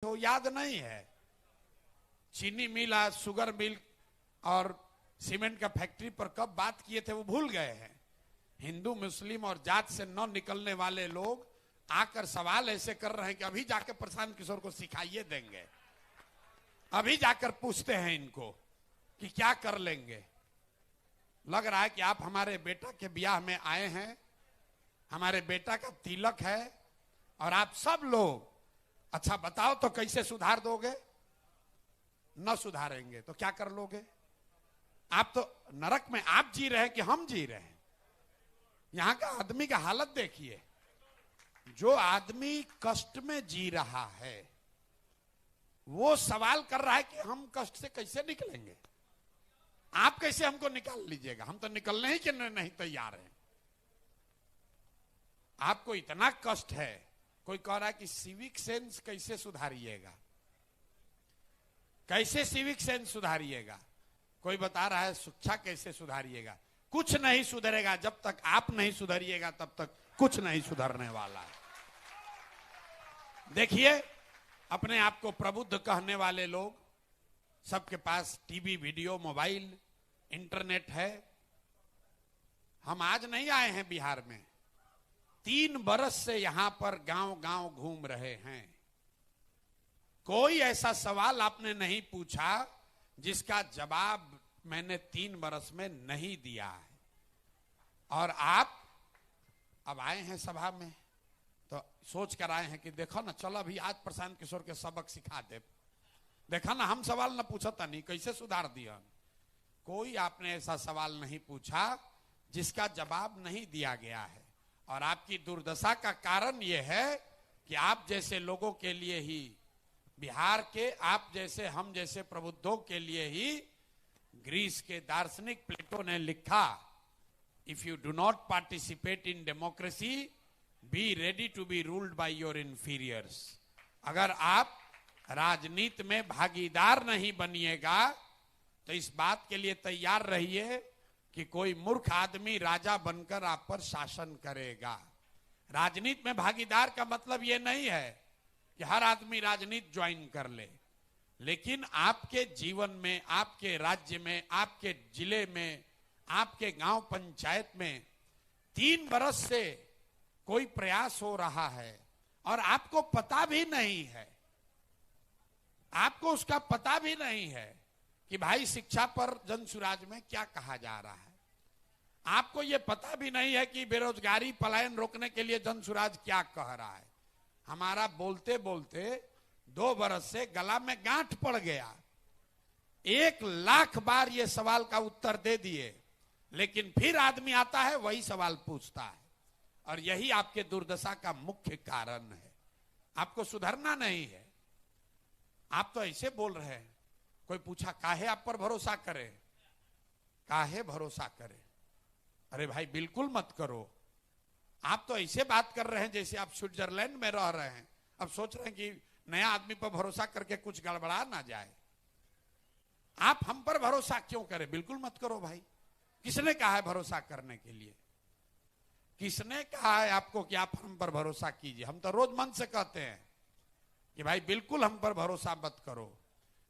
वो याद नहीं है। चीनी मिल, शुगर मिल और सीमेंट का फैक्ट्री पर कब बात किए थे वो भूल गए हैं। हिंदू मुस्लिम और जात से न निकलने वाले लोग आकर सवाल ऐसे कर रहे हैं कि अभी जाकर प्रशांत किशोर को सिखाइए देंगे, अभी जाकर पूछते हैं इनको कि क्या कर लेंगे। लग रहा है कि आप हमारे बेटा के ब्याह में आए हैं, हमारे बेटा का तिलक है और आप सब लोग अच्छा बताओ तो कैसे सुधार दोगे? न सुधारेंगे तो क्या कर लोगे? आप तो नरक में आप जी रहे हैं कि हम जी रहे हैं? यहां का आदमी का हालत देखिए। जो आदमी कष्ट में जी रहा है वो सवाल कर रहा है कि हम कष्ट से कैसे निकलेंगे, आप कैसे हमको निकाल लीजिएगा? हम तो निकलने ही के नहीं तैयार हैं। आपको इतना कष्ट है, कोई कह रहा है कि सिविक सेंस कैसे सुधारिएगा, कैसे सिविक सेंस सुधारिएगा? कोई बता रहा है शिक्षा कैसे सुधारिएगा। कुछ नहीं सुधरेगा जब तक आप नहीं सुधरिएगा, तब तक कुछ नहीं सुधरने वाला है। देखिए, अपने आप को प्रबुद्ध कहने वाले लोग, सबके पास टीवी, वीडियो, मोबाइल, इंटरनेट है। हम आज नहीं आए हैं बिहार में, 3 बरस से यहां पर गांव गांव घूम रहे हैं। कोई ऐसा सवाल आपने नहीं पूछा जिसका जवाब मैंने 3 बरस में नहीं दिया है। और आप अब आए हैं सभा में तो सोच कर आए हैं कि देखो ना, चलो अभी आज प्रशांत किशोर के सबक सिखा दे। देखा ना, हम सवाल न पूछता नहीं, कैसे सुधार दिया। कोई आपने ऐसा सवाल नहीं पूछा जिसका जवाब नहीं दिया गया है। और आपकी दुर्दशा का कारण यह है कि आप जैसे लोगों के लिए ही, बिहार के आप जैसे, हम जैसे प्रबुद्धों के लिए ही ग्रीस के दार्शनिक प्लेटो ने लिखा, if you do not participate in democracy be ready to be ruled by your inferiors. अगर आप राजनीति में भागीदार नहीं बनिएगा तो इस बात के लिए तैयार रहिए कि कोई मूर्ख आदमी राजा बनकर आप पर शासन करेगा। राजनीति में भागीदार का मतलब यह नहीं है कि हर आदमी राजनीति ज्वाइन कर ले, लेकिन आपके जीवन में, आपके राज्य में, आपके जिले में, आपके गांव पंचायत में 3 बरस से कोई प्रयास हो रहा है और आपको पता भी नहीं है, आपको उसका पता भी नहीं है कि भाई शिक्षा पर जनसुराज में क्या कहा जा रहा है। आपको यह पता भी नहीं है कि बेरोजगारी पलायन रोकने के लिए जनसुराज क्या कह रहा है। हमारा बोलते बोलते 2 बरस से गला में गांठ पड़ गया। 1 लाख बार ये सवाल का उत्तर दे दिए, लेकिन फिर आदमी आता है वही सवाल पूछता है। और यही आपके दुर्दशा का मुख्य कारण है। आपको सुधरना नहीं है। आप तो ऐसे बोल रहे हैं। कोई पूछा काहे आप पर भरोसा करे, काहे भरोसा करे? अरे भाई बिल्कुल मत करो। आप तो ऐसे बात कर रहे हैं जैसे आप स्विट्जरलैंड में रह रहे हैं। अब सोच रहे हैं कि नया आदमी पर भरोसा करके कुछ गड़बड़ा ना जाए। आप हम पर भरोसा क्यों करें? बिल्कुल मत करो भाई। किसने कहा है भरोसा करने के लिए? किसने कहा है आपको कि आप हम पर भरोसा कीजिए? हम तो रोज मन से कहते हैं कि भाई बिल्कुल हम पर भरोसा मत करो,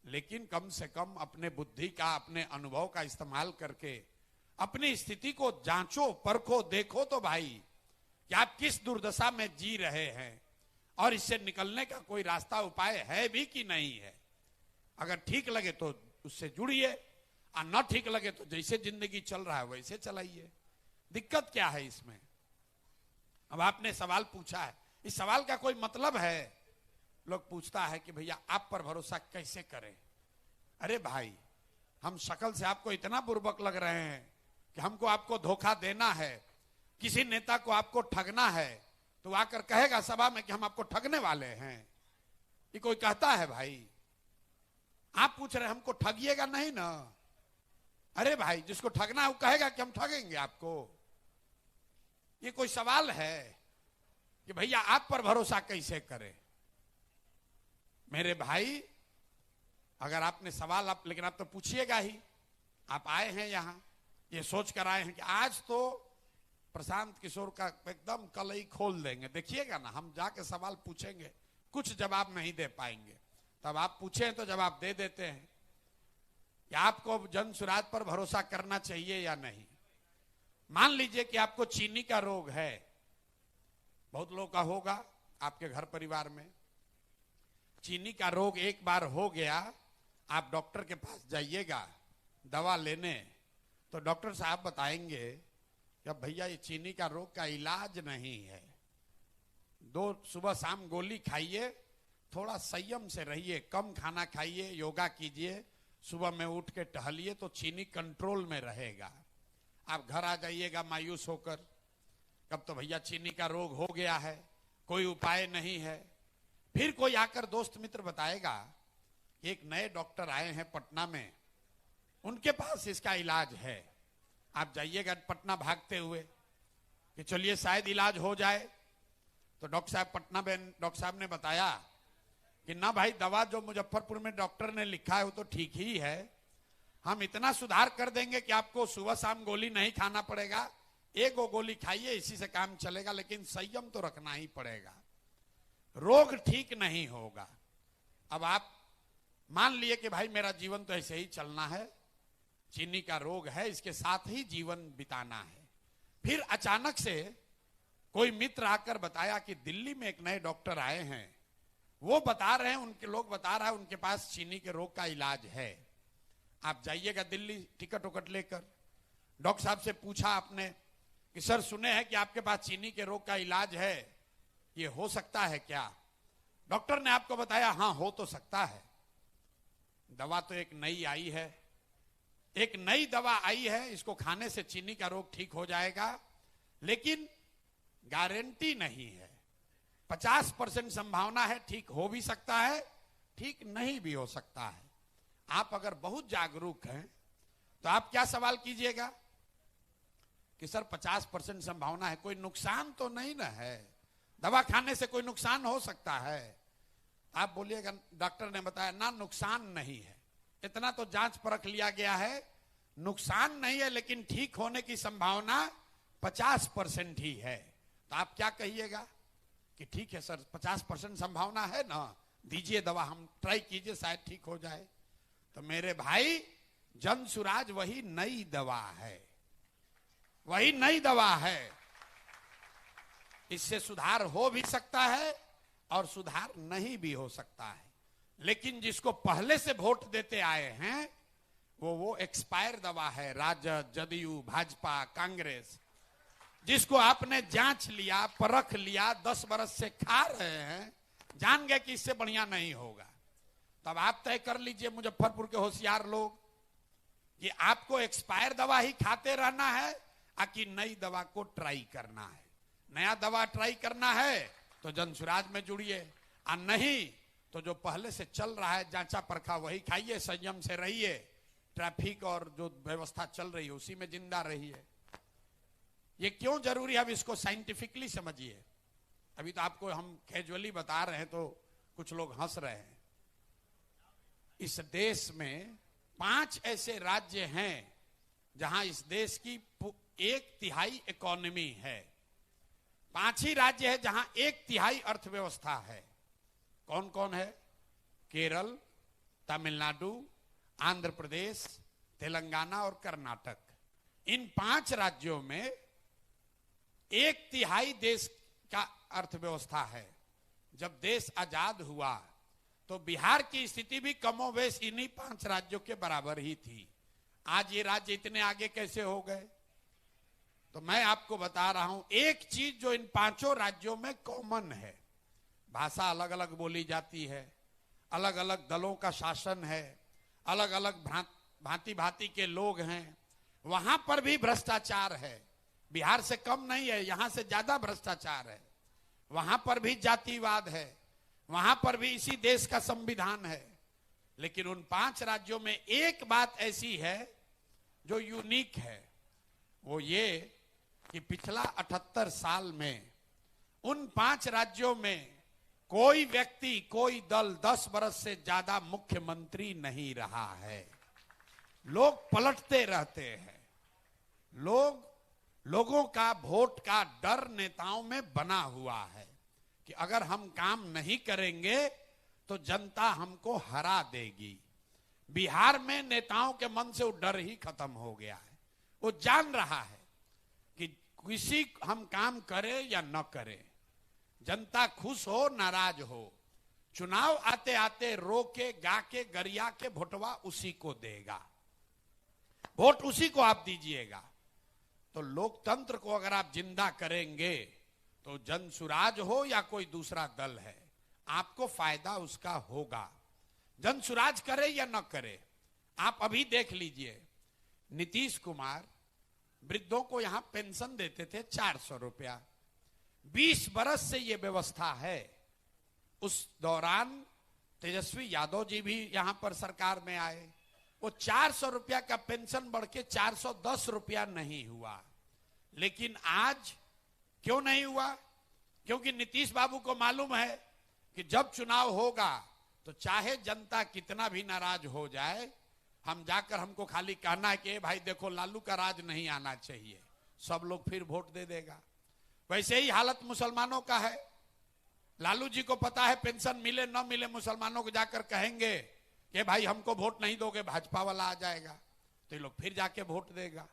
लेकिन कम से कम अपने बुद्धि का, अपने अनुभव का इस्तेमाल करके अपनी स्थिति को जांचो, परखो, देखो तो भाई कि आप किस दुर्दशा में जी रहे हैं और इससे निकलने का कोई रास्ता, उपाय है भी कि नहीं है। अगर ठीक लगे तो उससे जुड़िए और न ठीक लगे तो जैसे जिंदगी चल रहा है वैसे चलाइए। दिक्कत क्या है इसमें? अब आपने सवाल पूछा है, इस सवाल का कोई मतलब है? लोग पूछता है कि भैया आप पर भरोसा कैसे करें? अरे भाई, हम शक्ल से आपको इतना बुर्बक लग रहे हैं कि हमको आपको धोखा देना है, किसी नेता को आपको ठगना है, तो आकर कहेगा सभा में कि हम आपको ठगने वाले हैं? ये कोई कहता है भाई? आप पूछ रहे हमको ठगिएगा नहीं ना? अरे भाई, जिसको ठगना है वो कहेगा कि हम ठगेंगे आपको। ये कोई सवाल है कि भैया आप पर भरोसा कैसे करें? मेरे भाई, अगर आपने सवाल लेकिन आप तो पूछिएगा ही। आप आए हैं यहां ये सोच कर आए हैं कि आज तो प्रशांत किशोर का एकदम कलई खोल देंगे। देखिएगा ना, हम जाके सवाल पूछेंगे, कुछ जवाब नहीं दे पाएंगे। तब आप पूछें तो जवाब दे देते हैं कि आपको जन सुराज पर भरोसा करना चाहिए या नहीं। मान लीजिए कि आपको चीनी का रोग है, बहुत लोगों का होगा आपके घर परिवार में। चीनी का रोग एक बार हो गया, आप डॉक्टर के पास जाइएगा दवा लेने, तो डॉक्टर साहब बताएंगे कि अब भैया ये चीनी का रोग का इलाज नहीं है, 2 सुबह शाम गोली खाइए, थोड़ा संयम से रहिए, कम खाना खाइए, योगा कीजिए, सुबह में उठ के टहलिए तो चीनी कंट्रोल में रहेगा। आप घर आ जाइएगा मायूस होकर, कब तो भैया चीनी का रोग हो गया है, कोई उपाय नहीं है। फिर कोई आकर दोस्त मित्र बताएगा एक नए डॉक्टर आए हैं पटना में, उनके पास इसका इलाज है। आप जाइएगा पटना भागते हुए कि चलिए शायद इलाज हो जाए। तो डॉक्टर साहब पटना में डॉक्टर साहब ने बताया कि ना भाई, दवा जो मुजफ्फरपुर में डॉक्टर ने लिखा है वो तो ठीक ही है, हम इतना सुधार कर देंगे कि आपको सुबह शाम गोली नहीं खाना पड़ेगा, 1 गोली खाइए, इसी से काम चलेगा, लेकिन संयम तो रखना ही पड़ेगा, रोग ठीक नहीं होगा। अब आप मान लिए कि भाई मेरा जीवन तो ऐसे ही चलना है, चीनी का रोग है, इसके साथ ही जीवन बिताना है। फिर अचानक से कोई मित्र आकर बताया कि दिल्ली में एक नए डॉक्टर आए हैं, वो बता रहे हैं, उनके लोग बता रहा है उनके पास चीनी के रोग का इलाज है। आप जाइएगा दिल्ली टिकट उकट लेकर, डॉक्टर साहब से पूछा आपने कि सर सुने हैं कि आपके पास चीनी के रोग का इलाज है, ये हो सकता है क्या? डॉक्टर ने आपको बताया हाँ हो तो सकता है, दवा तो एक नई आई है, एक नई दवा आई है, इसको खाने से चीनी का रोग ठीक हो जाएगा, लेकिन गारंटी नहीं है, 50% संभावना है, ठीक हो भी सकता है, ठीक नहीं भी हो सकता है। आप अगर बहुत जागरूक हैं तो आप क्या सवाल कीजिएगा कि सर 50% संभावना है, कोई नुकसान तो नहीं ना है, दवा खाने से कोई नुकसान हो सकता है? आप बोलिएगा डॉक्टर ने बताया ना नुकसान नहीं है, इतना तो जांच परख लिया गया है, नुकसान नहीं है, लेकिन ठीक होने की संभावना 50% ही है। तो आप क्या कहिएगा कि ठीक है सर 50% संभावना है ना, दीजिए दवा, हम ट्राई कीजिए शायद ठीक हो जाए। तो मेरे भाई जन सुराज वही नई दवा है, वही नई दवा है, इससे सुधार हो भी सकता है और सुधार नहीं भी हो सकता है। लेकिन जिसको पहले से वोट देते आए हैं वो एक्सपायर दवा है, राजद, जदयू, भाजपा, कांग्रेस, जिसको आपने जांच लिया, परख लिया, 10 बरस से खा रहे हैं, जान गए कि इससे बढ़िया नहीं होगा। तब आप तय कर लीजिए मुजफ्फरपुर के होशियार लोग कि आपको एक्सपायर दवा ही खाते रहना है कि नई दवा को ट्राई करना है। नया दवा ट्राई करना है तो जन सुराज में जुड़िए, और नहीं तो जो पहले से चल रहा है जांचा परखा वही खाइए, संयम से रहिए, ट्रैफिक और जो व्यवस्था चल रही है उसी में जिंदा रहिए। ये क्यों जरूरी है, अब इसको साइंटिफिकली समझिए। अभी तो आपको हम कैजुअली बता रहे हैं तो कुछ लोग हंस रहे हैं। इस देश में 5 ऐसे राज्य हैं जहां इस देश की 1/3 इकोनॉमी है, 5 ही राज्य है जहां 1/3 अर्थव्यवस्था है। कौन कौन है? केरल, तमिलनाडु, आंध्र प्रदेश, तेलंगाना और कर्नाटक। इन 5 राज्यों में 1/3 देश का अर्थव्यवस्था है। जब देश आजाद हुआ तो बिहार की स्थिति भी कमोबेश इन्हीं 5 राज्यों के बराबर ही थी। आज ये राज्य इतने आगे कैसे हो गए? तो मैं आपको बता रहा हूं एक चीज जो इन 5 राज्यों में कॉमन है, भाषा अलग अलग बोली जाती है, अलग अलग दलों का शासन है, अलग अलग भांति भांति के लोग हैं, वहां पर भी भ्रष्टाचार है, बिहार से कम नहीं है, यहां से ज्यादा भ्रष्टाचार है, वहां पर भी जातिवाद है, वहां पर भी इसी देश का संविधान है। लेकिन उन 5 राज्यों में एक बात ऐसी है जो यूनिक है, वो ये कि पिछला 78 साल में उन 5 राज्यों में कोई व्यक्ति, कोई दल 10 बरस से ज्यादा मुख्यमंत्री नहीं रहा है। लोग पलटते रहते हैं, लोगों का वोट का डर नेताओं में बना हुआ है कि अगर हम काम नहीं करेंगे तो जनता हमको हरा देगी। बिहार में नेताओं के मन से वो डर ही खत्म हो गया है। वो जान रहा है कि किसी हम काम करें या न करें, जनता खुश हो नाराज हो, चुनाव आते आते रो के गा के गरिया के वोटवा उसी को देगा, वोट उसी को आप दीजिएगा। तो लोकतंत्र को अगर आप जिंदा करेंगे तो जनसुराज हो या कोई दूसरा दल है, आपको फायदा उसका होगा। जनसुराज करे या न करे, आप अभी देख लीजिए, नीतीश कुमार वृद्धों को यहां पेंशन देते थे 400 रुपया, 20 बरस से यह व्यवस्था है। उस दौरान तेजस्वी यादव जी भी यहां पर सरकार में आए, वो 400 रुपया का पेंशन बढ़ के 410 रुपया नहीं हुआ। लेकिन आज क्यों नहीं हुआ? क्योंकि नीतीश बाबू को मालूम है कि जब चुनाव होगा तो चाहे जनता कितना भी नाराज हो जाए, हम जाकर हमको खाली कहना है कि भाई देखो लालू का राज नहीं आना चाहिए, सब लोग फिर वोट दे देगा। वैसे ही हालत मुसलमानों का है। लालू जी को पता है पेंशन मिले न मिले, मुसलमानों को जाकर कहेंगे कि भाई हमको वोट नहीं दोगे, भाजपा वाला आ जाएगा, तो ये लोग फिर जाके वोट देगा।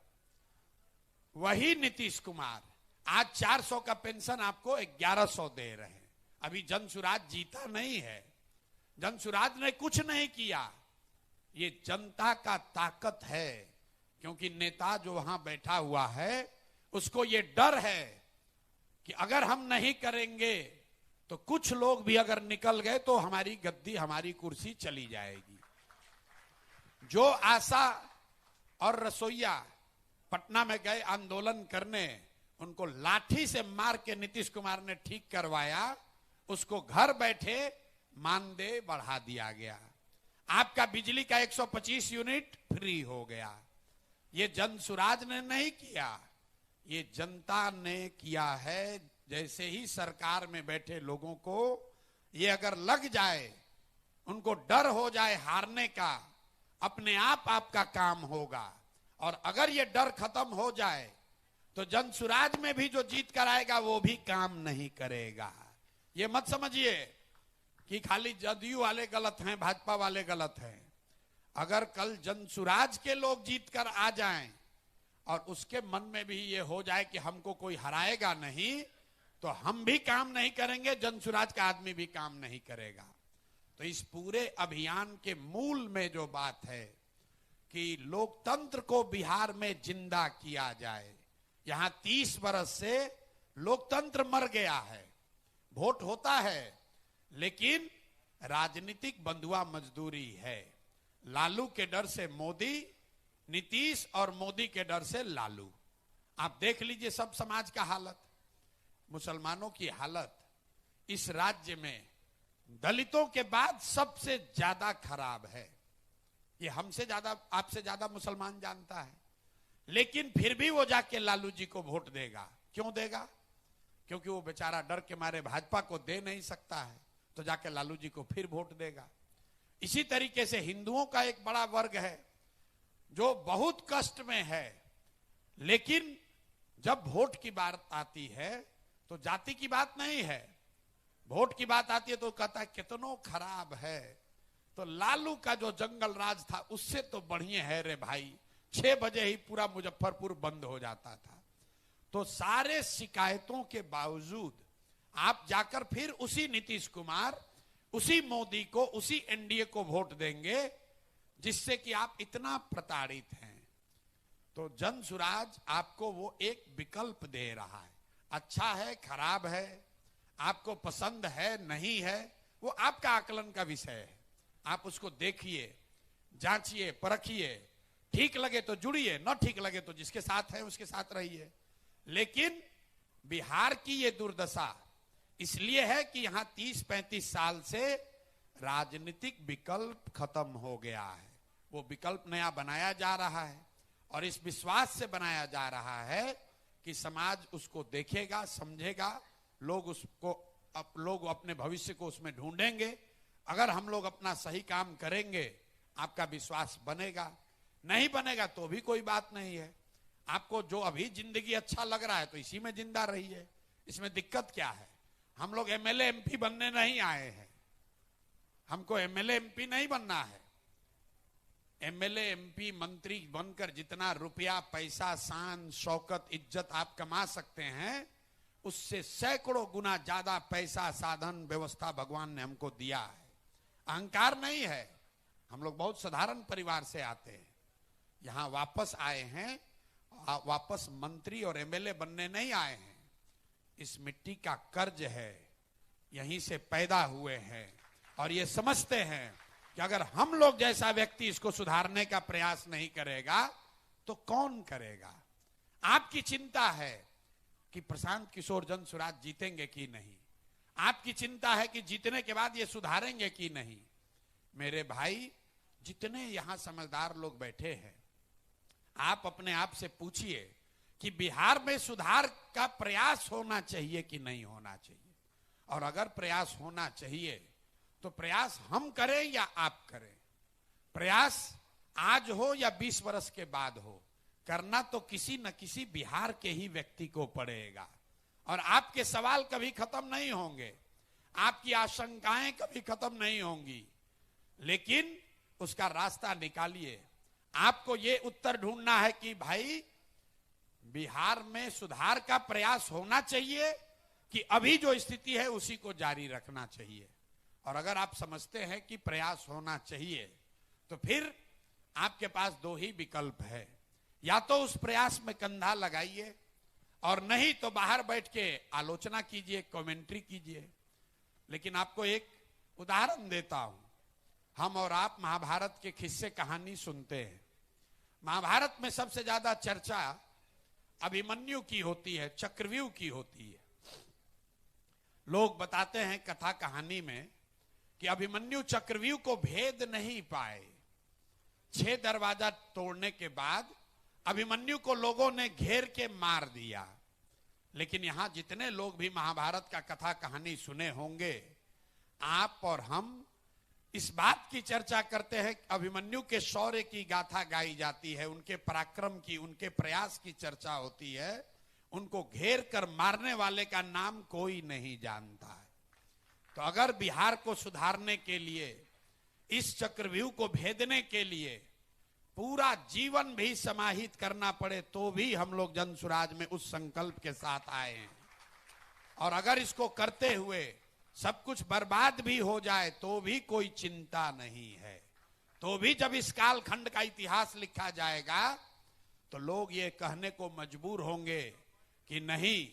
वही नीतीश कुमार आज 400 का पेंशन आपको 1100 दे रहे हैं। अभी जनसुराज जीता नहीं है, जनसुराज ने कुछ नहीं किया, ये जनता का ताकत है। क्योंकि नेता जो वहां बैठा हुआ है उसको ये डर है कि अगर हम नहीं करेंगे तो कुछ लोग भी अगर निकल गए तो हमारी गद्दी, हमारी कुर्सी चली जाएगी। जो आशा और रसोईया पटना में गए आंदोलन करने, उनको लाठी से मार के नीतीश कुमार ने ठीक करवाया, उसको घर बैठे मानदेय बढ़ा दिया गया। आपका बिजली का 125 यूनिट फ्री हो गया। ये जनसुराज ने नहीं किया, ये जनता ने किया है। जैसे ही सरकार में बैठे लोगों को ये अगर लग जाए, उनको डर हो जाए हारने का, अपने आप आपका काम होगा। और अगर ये डर खत्म हो जाए तो जनसुराज में भी जो जीत कर आएगा वो भी काम नहीं करेगा। ये मत समझिए कि खाली जदयू वाले गलत हैं, भाजपा वाले गलत हैं। अगर कल जनसुराज के लोग जीत कर आ जाएं और उसके मन में भी ये हो जाए कि हमको कोई हराएगा नहीं, तो हम भी काम नहीं करेंगे, जनसुराज का आदमी भी काम नहीं करेगा। तो इस पूरे अभियान के मूल में जो बात है कि लोकतंत्र को बिहार में जिंदा किया जाए। यहां 30 बरस से लोकतंत्र मर गया है। वोट होता है लेकिन राजनीतिक बंधुआ मजदूरी है। लालू के डर से मोदी, नीतीश और मोदी के डर से लालू। आप देख लीजिए सब समाज का हालत, मुसलमानों की हालत इस राज्य में दलितों के बाद सबसे ज्यादा खराब है। ये हमसे ज्यादा, आपसे ज्यादा मुसलमान जानता है, लेकिन फिर भी वो जाके लालू जी को वोट देगा। क्यों देगा? क्योंकि वो बेचारा डर के मारे भाजपा को दे नहीं सकता है, तो जाके लालू जी को फिर वोट देगा। इसी तरीके से हिंदुओं का एक बड़ा वर्ग है जो बहुत कष्ट में है, लेकिन जब वोट की बात आती है तो जाति की बात नहीं है, वोट की बात आती है तो कहता है कितनो खराब है। तो लालू का जो जंगल राज था उससे तो बढ़िया है रे भाई, 6 बजे ही पूरा मुजफ्फरपुर बंद हो जाता था। तो सारे शिकायतों के बावजूद आप जाकर फिर उसी नीतीश कुमार, उसी मोदी को, उसी एनडीए को वोट देंगे जिससे कि आप इतना प्रताड़ित हैं। तो जनसुराज आपको वो एक विकल्प दे रहा है। अच्छा है, खराब है, आपको पसंद है, नहीं है, वो आपका आकलन का विषय है। आप उसको देखिए, जांचिए, परखिए, ठीक लगे तो जुड़िए, न ठीक लगे तो जिसके साथ है उसके साथ रहिए। लेकिन बिहार की ये दुर्दशा इसलिए है कि यहां 30-35 साल से राजनीतिक विकल्प खत्म हो गया है। वो विकल्प नया बनाया जा रहा है और इस विश्वास से बनाया जा रहा है कि समाज उसको देखेगा, समझेगा, लोग अपने भविष्य को उसमें ढूंढेंगे। अगर हम लोग अपना सही काम करेंगे आपका विश्वास बनेगा, नहीं बनेगा तो भी कोई बात नहीं है। आपको जो अभी जिंदगी अच्छा लग रहा है तो इसी में जिंदा रहिए, इसमें दिक्कत क्या है? हम लोग एमएलए एमपी बनने नहीं आए हैं, हमको एमएलए एमपी नहीं बनना है। एमएलए एमपी मंत्री बनकर जितना रुपया पैसा शान शौकत इज्जत आप कमा सकते हैं, उससे सैकड़ों गुना ज्यादा पैसा साधन व्यवस्था भगवान ने हमको दिया है। अहंकार नहीं है। हम लोग बहुत साधारण परिवार से आते हैं, यहां वापस आए हैं, वापस मंत्री और एमएलए बनने नहीं आए हैं। इस मिट्टी का कर्ज है, यहीं से पैदा हुए हैं और ये समझते हैं कि अगर हम लोग जैसा व्यक्ति इसको सुधारने का प्रयास नहीं करेगा तो कौन करेगा। आपकी चिंता है कि प्रशांत किशोर जनसुराज जीतेंगे कि नहीं, आपकी चिंता है कि जीतने के बाद ये सुधारेंगे कि नहीं। मेरे भाई, जितने यहां समझदार लोग बैठे हैं, आप अपने आप से पूछिए कि बिहार में सुधार का प्रयास होना चाहिए कि नहीं होना चाहिए। और अगर प्रयास होना चाहिए तो प्रयास हम करें या आप करें। प्रयास आज हो या 20 वर्ष के बाद हो, करना तो किसी न किसी बिहार के ही व्यक्ति को पड़ेगा। और आपके सवाल कभी खत्म नहीं होंगे, आपकी आशंकाएं कभी खत्म नहीं होंगी, लेकिन उसका रास्ता निकालिए। आपको ये उत्तर ढूंढना है कि भाई बिहार में सुधार का प्रयास होना चाहिए कि अभी जो स्थिति है उसी को जारी रखना चाहिए। और अगर आप समझते हैं कि प्रयास होना चाहिए तो फिर आपके पास दो ही विकल्प है, या तो उस प्रयास में कंधा लगाइए और नहीं तो बाहर बैठ के आलोचना कीजिए, कमेंट्री कीजिए। लेकिन आपको एक उदाहरण देता हूं। हम और आप महाभारत के किस्से कहानी सुनते हैं। महाभारत में सबसे ज्यादा चर्चा अभिमन्यु की होती है, चक्रव्यूह की होती है। लोग बताते हैं कथा कहानी में कि अभिमन्यु चक्रव्यूह को भेद नहीं पाए। 6 दरवाजा तोड़ने के बाद अभिमन्यु को लोगों ने घेर के मार दिया। लेकिन यहां जितने लोग भी महाभारत का कथा कहानी सुने होंगे, आप और हम इस बात की चर्चा करते हैं, अभिमन्यु के शौर्य की गाथा गाई जाती है, उनके पराक्रम की, उनके प्रयास की चर्चा होती है। उनको घेर कर मारने वाले का नाम कोई नहीं जानता है। तो अगर बिहार को सुधारने के लिए, इस चक्रव्यूह को भेदने के लिए पूरा जीवन भी समाहित करना पड़े तो भी हम लोग जनसुराज में उस संकल्प के साथ आए हैं। और अगर इसको करते हुए सब कुछ बर्बाद भी हो जाए तो भी कोई चिंता नहीं है। तो भी जब इस कालखंड का इतिहास लिखा जाएगा तो लोग ये कहने को मजबूर होंगे कि नहीं,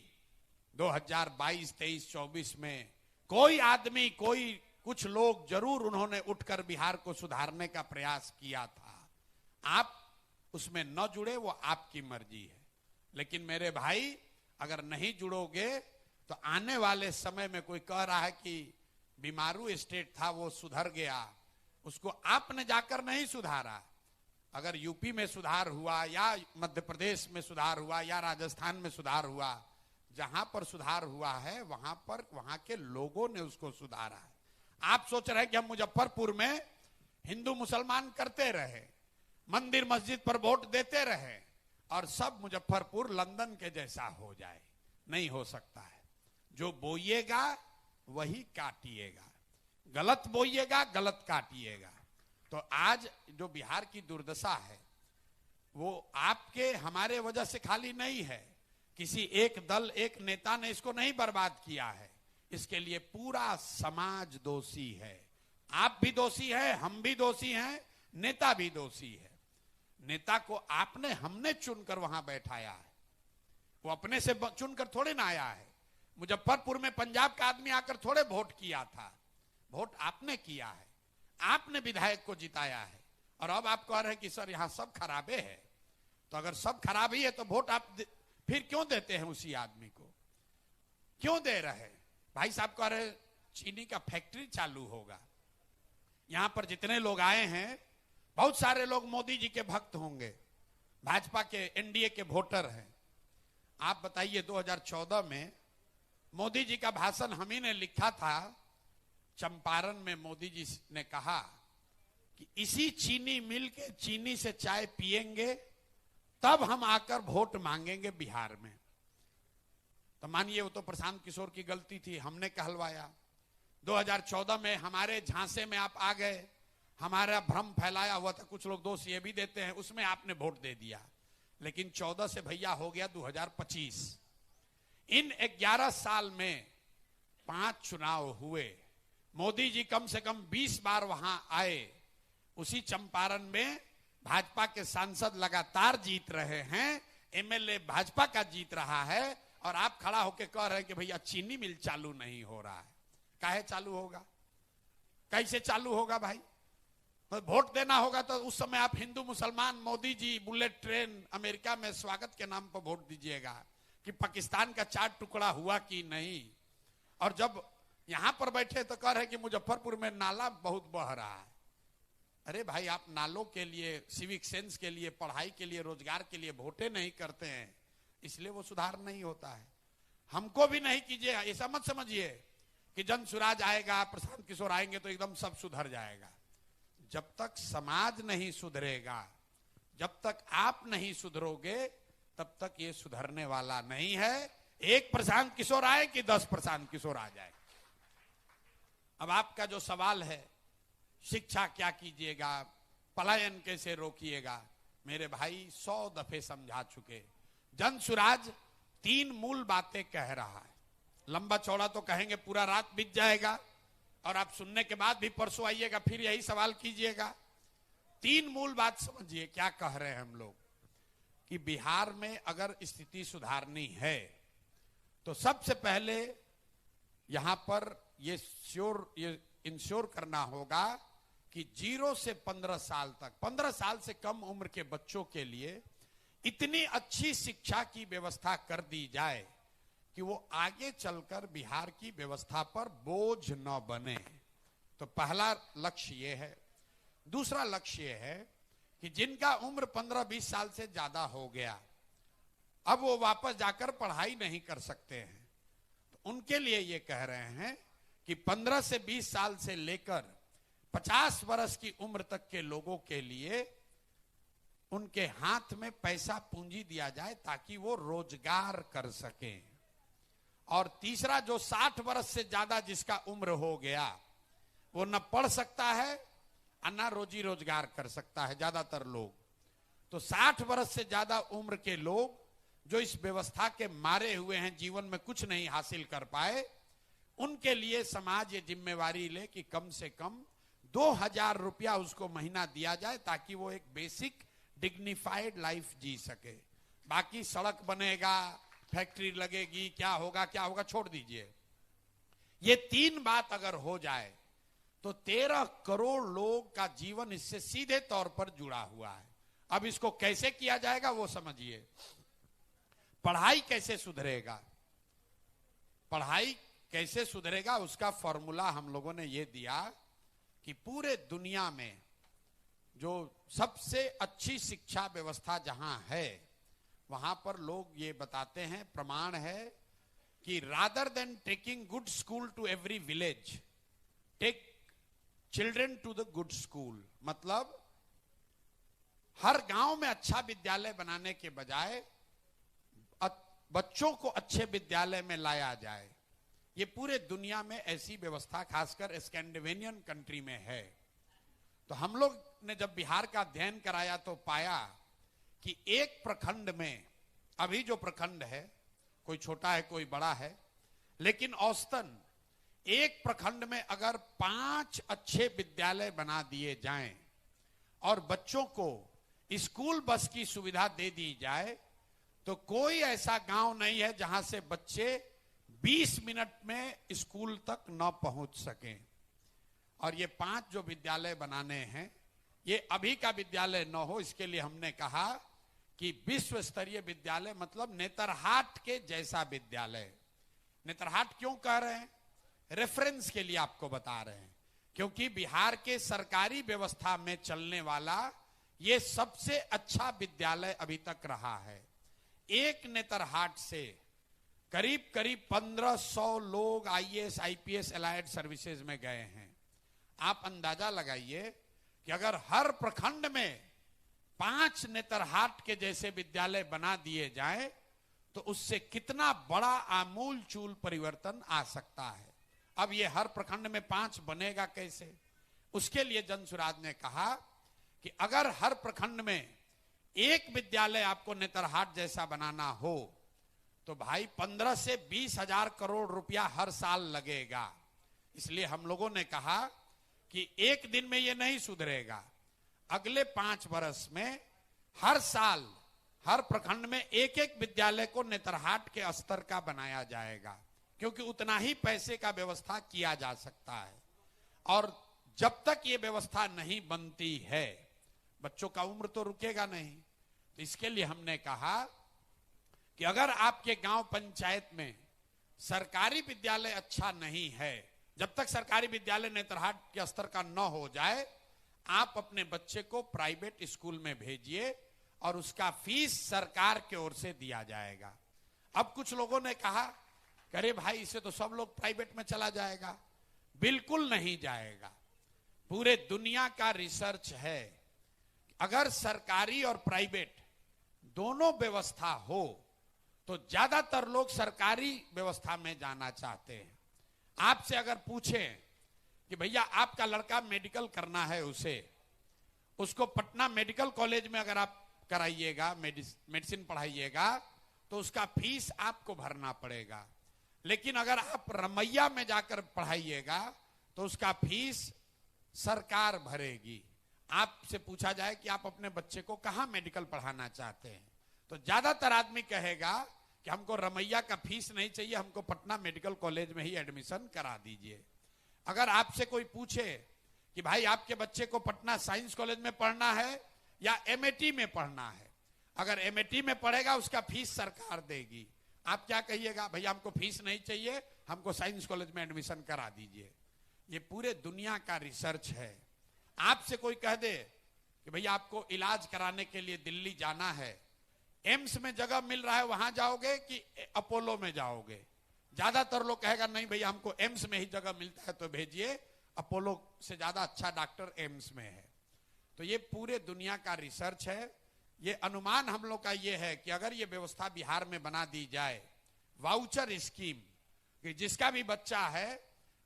2022, 23, 24 में कोई आदमी, कोई कुछ लोग जरूर उन्होंने उठकर बिहार को सुधारने का प्रयास किया था। आप उसमें न जुड़े वो आपकी मर्जी है। लेकिन मेरे भाई, अगर नहीं जुड़ोगे तो आने वाले समय में कोई कह रहा है कि बीमारू स्टेट था वो सुधर गया, उसको आपने जाकर नहीं सुधारा। अगर यूपी में सुधार हुआ या मध्य प्रदेश में सुधार हुआ या राजस्थान में सुधार हुआ, जहां पर सुधार हुआ है वहां पर वहां के लोगों ने उसको सुधारा है। आप सोच रहे हैं कि हम मुजफ्फरपुर में हिंदू मुसलमान करते रहे, मंदिर मस्जिद पर वोट देते रहे और सब मुजफ्फरपुर लंदन के जैसा हो जाए। नहीं हो सकता है। जो बोइएगा वही काटिएगा, गलत बोइएगा गलत काटिएगा। तो आज जो बिहार की दुर्दशा है वो आपके हमारे वजह से खाली नहीं है। किसी एक दल, एक नेता ने इसको नहीं बर्बाद किया है, इसके लिए पूरा समाज दोषी है। आप भी दोषी हैं, हम भी दोषी हैं, नेता भी दोषी है। नेता को आपने, हमने चुनकर वहां बैठाया है, वो अपने से चुनकर थोड़े ना आया है। मुजफ्फरपुर में पंजाब का आदमी आकर थोड़े वोट किया था, वोट आपने किया है, आपने विधायक को जिताया है। और अब आप कह रहे हैं कि सर यहां सब खराबे है। तो अगर सब खराबी है तो वोट आप फिर क्यों देते हैं उसी आदमी को? क्यों दे रहे हैं? भाई साहब कह रहे चीनी का फैक्ट्री चालू होगा। यहां पर जितने लोग आए हैं, बहुत सारे लोग मोदी जी के भक्त होंगे, भाजपा के, एनडीए के वोटर हैं। आप बताइए 2014 में मोदी जी का भाषण हम ही ने लिखा था। चंपारण में मोदी जी ने कहा कि इसी चीनी मिल के चीनी से चाय पिएंगे तब हम आकर वोट मांगेंगे बिहार में। तो मानिए वो तो प्रशांत किशोर की गलती थी, हमने कहलवाया। 2014 में हमारे झांसे में आप आ गए, हमारा भ्रम फैलाया हुआ था, कुछ लोग दोष ये भी देते हैं, उसमें आपने वोट दे दिया। लेकिन 14 से भैया हो गया 2025। इन 11 साल में 5 चुनाव हुए, मोदी जी कम से कम 20 बार वहां आए, उसी चंपारण में भाजपा के सांसद लगातार जीत रहे हैं, एमएलए भाजपा का जीत रहा है, और आप खड़ा होकर कह रहे हैं कि भैया चीनी मिल चालू नहीं हो रहा है। काहे चालू होगा, कैसे चालू होगा भाई? तो वोट देना होगा तो उस समय आप हिंदू मुसलमान, Modi ji bullet train, America में स्वागत के नाम पर वोट दीजिएगा कि पाकिस्तान का 4 टुकड़ा हुआ कि नहीं। और जब यहां पर बैठे तो कह रहे कि मुजफ्फरपुर में नाला बहुत बह रहा है। अरे भाई, आप नालों के लिए, सिविक सेंस के लिए, पढ़ाई के लिए, रोजगार के लिए वोटे नहीं करते हैं, इसलिए वो सुधार नहीं होता है। हमको भी नहीं कीजिए, ऐसा मत समझिए कि जन सुराज आएगा, प्रशांत किशोर आएंगे तो एकदम सब सुधर जाएगा। जब तक समाज नहीं सुधरेगा, जब तक आप नहीं सुधरोगे, तब तक ये सुधरने वाला नहीं है। एक प्रशांत किशोर आए कि 10 प्रशांत किशोर आ जाए। अब आपका जो सवाल है, शिक्षा क्या कीजिएगा, पलायन कैसे रोकिएगा, मेरे भाई 100 दफे समझा चुके। जन सुराज 3 मूल बातें कह रहा है। लंबा चौड़ा तो कहेंगे, पूरा रात बीत जाएगा, और आप सुनने के बाद भी परसों आइएगा, फिर यही सवाल कीजिएगा। 3 मूल बात समझिए क्या कह रहे हैं हम लोग, कि बिहार में अगर स्थिति सुधारनी है तो सबसे पहले यहां पर ये इंश्योर करना होगा कि 0 से 15 साल तक, 15 साल से कम उम्र के बच्चों के लिए इतनी अच्छी शिक्षा की व्यवस्था कर दी जाए कि वो आगे चलकर बिहार की व्यवस्था पर बोझ न बने। तो पहला लक्ष्य ये है। दूसरा लक्ष्य ये है कि जिनका उम्र 15-20 साल से ज्यादा हो गया, अब वो वापस जाकर पढ़ाई नहीं कर सकते हैं, तो उनके लिए ये कह रहे हैं कि 15 से 20 साल से लेकर 50 वर्ष की उम्र तक के लोगों के लिए उनके हाथ में पैसा पूंजी दिया जाए ताकि वो रोजगार कर सकें। और तीसरा, जो 60 वर्ष से ज्यादा जिसका उम्र हो गया, वो न पढ़ सकता है और न रोजी रोजगार कर सकता है ज्यादातर लोग। तो 60 वर्ष से ज्यादा उम्र के लोग जो इस व्यवस्था के मारे हुए हैं, जीवन में कुछ नहीं हासिल कर पाए, उनके लिए समाज ये जिम्मेवारी ले कि कम से कम 2000 रुपया उसको महीना दिया जाए ताकि वो एक बेसिक डिग्निफाइड लाइफ जी सके। बाकी सड़क बनेगा, फैक्ट्री लगेगी, क्या होगा छोड़ दीजिए। ये 3 बात अगर हो जाए तो 13 करोड़ लोग का जीवन इससे सीधे तौर पर जुड़ा हुआ है। अब इसको कैसे किया जाएगा वो समझिए। पढ़ाई कैसे सुधरेगा, पढ़ाई कैसे सुधरेगा, उसका फॉर्मूला हम लोगों ने ये दिया कि पूरे दुनिया में जो सबसे अच्छी शिक्षा व्यवस्था जहां है, वहां पर लोग ये बताते हैं, प्रमाण है कि rather than taking good school to every village, take children to the good school. मतलब हर गांव में अच्छा विद्यालय बनाने के बजाय बच्चों को अच्छे विद्यालय में लाया जाए। ये पूरे दुनिया में ऐसी व्यवस्था खासकर स्कैंडिनेवियन कंट्री में है। तो हम लोग ने जब बिहार का अध्ययन कराया तो पाया कि एक प्रखंड में, अभी जो प्रखंड है, कोई छोटा है कोई बड़ा है, लेकिन औसतन एक प्रखंड में अगर 5 अच्छे विद्यालय बना दिए जाएं और बच्चों को स्कूल बस की सुविधा दे दी जाए, तो कोई ऐसा गांव नहीं है जहां से बच्चे 20 मिनट में स्कूल तक न पहुंच सकें। और ये 5 जो विद्यालय बनाने हैं, ये अभी का विद्यालय न हो, इसके लिए हमने कहा कि विश्व स्तरीय विद्यालय, मतलब नेतरहाट के जैसा विद्यालय। नेतरहाट क्यों कह रहे हैं? रेफरेंस के लिए आपको बता रहे हैं, क्योंकि बिहार के सरकारी व्यवस्था में चलने वाला ये सबसे अच्छा विद्यालय अभी तक रहा है। एक नेतरहाट से करीब 1500 लोग आईएएस आईपीएस एलाइड सर्विसेज में गए हैं। आप अंदाजा लगाइए कि अगर हर प्रखंड में 5 नेतरहाट के जैसे विद्यालय बना दिए जाएं, तो उससे कितना बड़ा आमूल चूल परिवर्तन आ सकता है। अब ये हर प्रखंड में 5 बनेगा कैसे? उसके लिए जनसुराज ने कहा कि अगर हर प्रखंड में एक विद्यालय आपको नेतरहाट जैसा बनाना हो तो भाई 15 से 20 हजार करोड़ रुपया हर साल लगेगा। इसलिए हम लोगों ने कहा कि एक दिन में ये नहीं सुधरेगा, अगले 5 वर्ष में हर साल हर प्रखंड में एक एक विद्यालय को नेतरहाट के स्तर का बनाया जाएगा, क्योंकि उतना ही पैसे का व्यवस्था किया जा सकता है। और जब तक ये व्यवस्था नहीं बनती है बच्चों का उम्र तो रुकेगा नहीं। तो इसके लिए हमने कहा कि अगर आपके गांव पंचायत में सरकारी विद्यालय अच्छा नहीं है, जब तक सरकारी विद्यालय नेतरहाट के स्तर का न हो जाए, आप अपने बच्चे को प्राइवेट स्कूल में भेजिए और उसका फीस सरकार की ओर से दिया जाएगा। अब कुछ लोगों ने कहा अरे भाई इसे तो सब लोग प्राइवेट में चला जाएगा। बिल्कुल नहीं जाएगा। पूरे दुनिया का रिसर्च है, अगर सरकारी और प्राइवेट दोनों व्यवस्था हो तो ज्यादातर लोग सरकारी व्यवस्था में जाना चाहते हैं। आपसे अगर पूछें कि भैया आपका लड़का मेडिकल करना है, उसको पटना मेडिकल कॉलेज में अगर आप कराइएगा, मेडिसिन पढ़ाइएगा, तो उसका फीस आपको भरना पड़ेगा। लेकिन अगर आप रमैया में जाकर पढ़ाइएगा तो उसका फीस सरकार भरेगी। आपसे पूछा जाए कि आप अपने बच्चे को कहां मेडिकल पढ़ाना चाहते हैं, तो ज्यादातर आदमी कहेगा कि हमको रमैया का फीस नहीं चाहिए, हमको पटना मेडिकल कॉलेज में ही एडमिशन करा दीजिए। अगर आपसे कोई पूछे कि भाई आपके बच्चे को पटना साइंस कॉलेज में पढ़ना है या एमएटी में पढ़ना है, अगर एमएटी में पढ़ेगा उसका फीस सरकार देगी, आप क्या कहिएगा? भैया हमको फीस नहीं चाहिए, हमको साइंस कॉलेज में एडमिशन करा दीजिए। ये पूरे दुनिया का रिसर्च है। आपसे कोई कह दे कि भैया आपको इलाज कराने के लिए दिल्ली जाना है, एम्स में जगह मिल रहा है वहां जाओगे कि अपोलो में जाओगे? ज्यादातर लोग कहेगा नहीं भैया हमको एम्स में ही जगह मिलता है तो भेजिए, अपोलो से ज्यादा अच्छा डॉक्टर एम्स में है। तो ये पूरे दुनिया का रिसर्च है। ये अनुमान हम लोग का ये है कि अगर ये व्यवस्था बिहार में बना दी जाए, वाउचर स्कीम, कि जिसका भी बच्चा है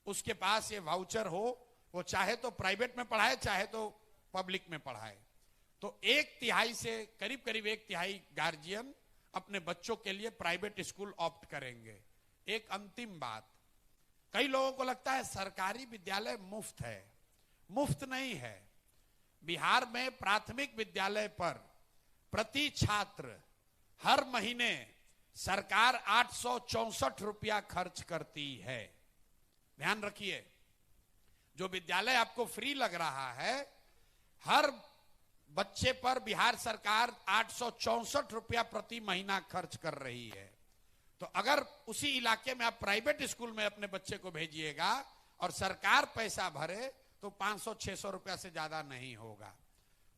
उसके पास ये वाउचर हो, वो चाहे तो प्राइवेट में पढ़ाए चाहे तो पब्लिक में पढ़ाए, तो 1/3 से करीब करीब 1/3 गार्जियन अपने बच्चों के लिए प्राइवेट स्कूल ऑप्ट करेंगे। एक अंतिम बात, कई लोगों को लगता है सरकारी विद्यालय मुफ्त है। मुफ्त नहीं है। बिहार में प्राथमिक विद्यालय पर प्रति छात्र हर महीने सरकार 864 रुपया खर्च करती है। ध्यान रखिए, जो विद्यालय आपको फ्री लग रहा है, हर बच्चे पर बिहार सरकार 864 रुपया प्रति महीना खर्च कर रही है। तो अगर उसी इलाके में आप प्राइवेट स्कूल में अपने बच्चे को भेजिएगा और सरकार पैसा भरे तो 500-600 रुपया से ज्यादा नहीं होगा।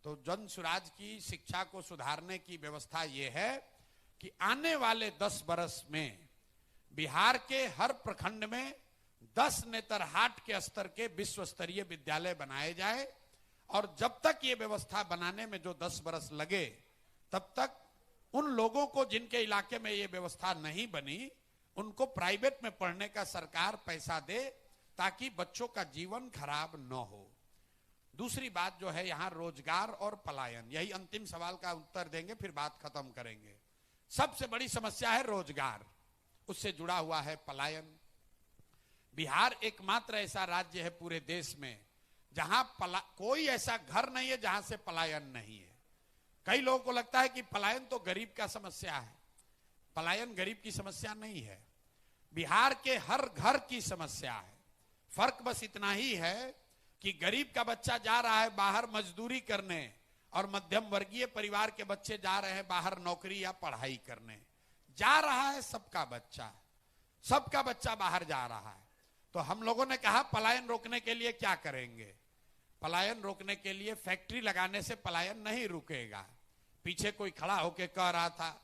तो जन सुराज की शिक्षा को सुधारने की व्यवस्था यह है कि आने वाले 10 वर्ष में बिहार के हर प्रखंड में 10 नेतरहाट के स्तर के विश्व स्तरीय विद्यालय बनाए जाए, और जब तक ये व्यवस्था बनाने में जो 10 वर्ष लगे, तब तक उन लोगों को जिनके इलाके में ये व्यवस्था नहीं बनी, उनको प्राइवेट में पढ़ने का सरकार पैसा दे, ताकि बच्चों का जीवन खराब न हो। दूसरी बात जो है यहाँ रोजगार और पलायन, यही अंतिम सवाल का उत्तर देंगे, फिर बात खत्म करेंगे। सबसे बड़ी समस्या है रोजगार, उससे जुड़ा हुआ है पलायन। बिहार एकमात्र ऐसा राज्य है पूरे देश में जहां कोई ऐसा घर नहीं है जहां से पलायन नहीं है। कई लोगों को लगता है कि पलायन तो गरीब का समस्या है। पलायन गरीब की समस्या नहीं है, बिहार के हर घर की समस्या है। फर्क बस इतना ही है कि गरीब का बच्चा जा रहा है बाहर मजदूरी करने और मध्यम वर्गीय परिवार के बच्चे जा रहे हैं बाहर नौकरी या पढ़ाई करने। जा रहा है सबका बच्चा बाहर जा रहा है। तो हम लोगों ने कहा पलायन रोकने के लिए क्या करेंगे? पलायन रोकने के लिए फैक्ट्री लगाने से पलायन नहीं रुकेगा। पीछे कोई खड़ा होकर कह रहा था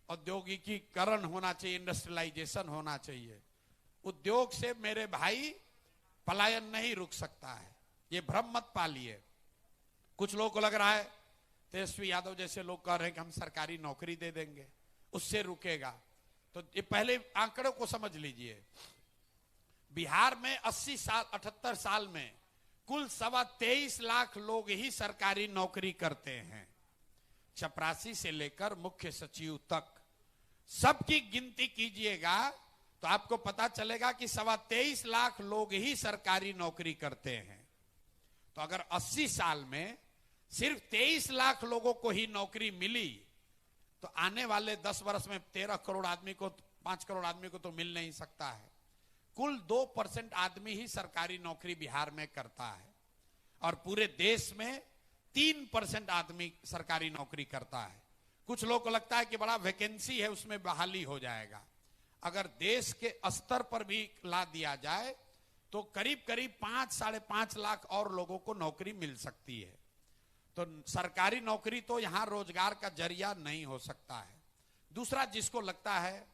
औद्योगिकीकरण होना चाहिए, इंडस्ट्रियलाइजेशन होना चाहिए। उद्योग से मेरे भाई पलायन नहीं रुक सकता है, ये भ्रम मत पालिए। कुछ लोगों को लग रहा है तेजस्वी यादव जैसे लोग कह रहे हैं कि हम सरकारी नौकरी दे देंगे उससे रुकेगा। तो ये पहले आंकड़ों को समझ लीजिए। बिहार में 80 साल 78 साल में कुल 23.25 लाख लोग ही सरकारी नौकरी करते हैं। चपरासी से लेकर मुख्य सचिव तक सबकी गिनती कीजिएगा तो आपको पता चलेगा कि 23.25 लाख लोग ही सरकारी नौकरी करते हैं। तो अगर 80 साल में सिर्फ 23 लाख लोगों को ही नौकरी मिली तो आने वाले 10 वर्ष में 13 करोड़ आदमी को, 5 करोड़ आदमी को तो मिल नहीं सकता है। कुल 2% आदमी ही सरकारी नौकरी बिहार में करता है और पूरे देश में 3% आदमी सरकारी नौकरी करता है। कुछ लोगों को लगता है कि बड़ा वैकेंसी है, उसमें बहाली हो जाएगा। अगर देश के स्तर पर भी ला दिया जाए तो करीब करीब 5-5.5 लाख और लोगों को नौकरी मिल सकती है। तो सरकारी नौकरी तो यहां रोजगार का जरिया नहीं हो सकता है। दूसरा, जिसको लगता है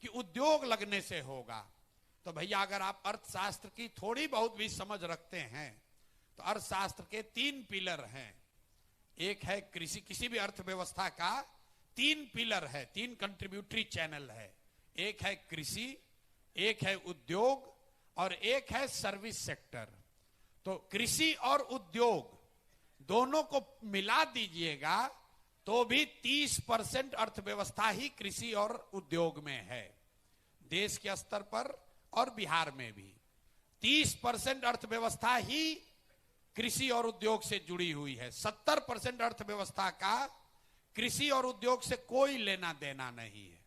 कि उद्योग लगने से होगा, तो भैया अगर आप अर्थशास्त्र की थोड़ी बहुत भी समझ रखते हैं तो अर्थशास्त्र के 3 पिलर हैं। एक है कृषि, किसी भी अर्थव्यवस्था का 3 पिलर है, 3 कंट्रीब्यूटरी चैनल है। एक है कृषि, एक है उद्योग और एक है सर्विस सेक्टर। तो कृषि और उद्योग दोनों को मिला दीजिएगा तो भी 30% अर्थव्यवस्था ही कृषि और उद्योग में है। देश के स्तर पर और बिहार में भी 30% अर्थव्यवस्था ही कृषि और उद्योग से जुड़ी हुई है। 70% अर्थव्यवस्था का कृषि और उद्योग से कोई लेना देना नहीं है,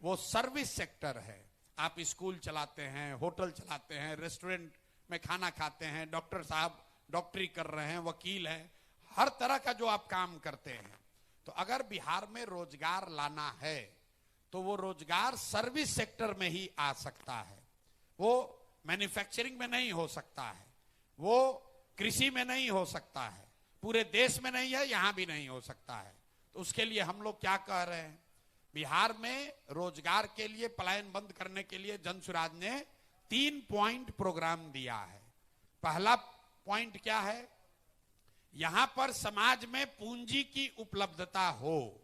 वो सर्विस सेक्टर है। आप स्कूल चलाते हैं, होटल चलाते हैं, रेस्टोरेंट में खाना खाते हैं, डॉक्टर साहब डॉक्टरी कर रहे हैं, वकील हैं, हर तरह का जो आप काम करते हैं। तो अगर बिहार में रोजगार लाना है तो वो रोजगार सर्विस सेक्टर में ही आ सकता है, वो मैन्युफैक्चरिंग में नहीं हो सकता है, वो कृषि में नहीं हो सकता है, पूरे देश में नहीं है, यहां भी नहीं हो सकता है। तो उसके लिए हम लोग क्या कह रहे हैं, बिहार में रोजगार के लिए पलायन बंद करने के लिए जनसुराज ने 3 पॉइंट प्रोग्राम दिया है। पहला पॉइंट क्या है, यहां पर समाज में पूंजी की उपलब्धता हो।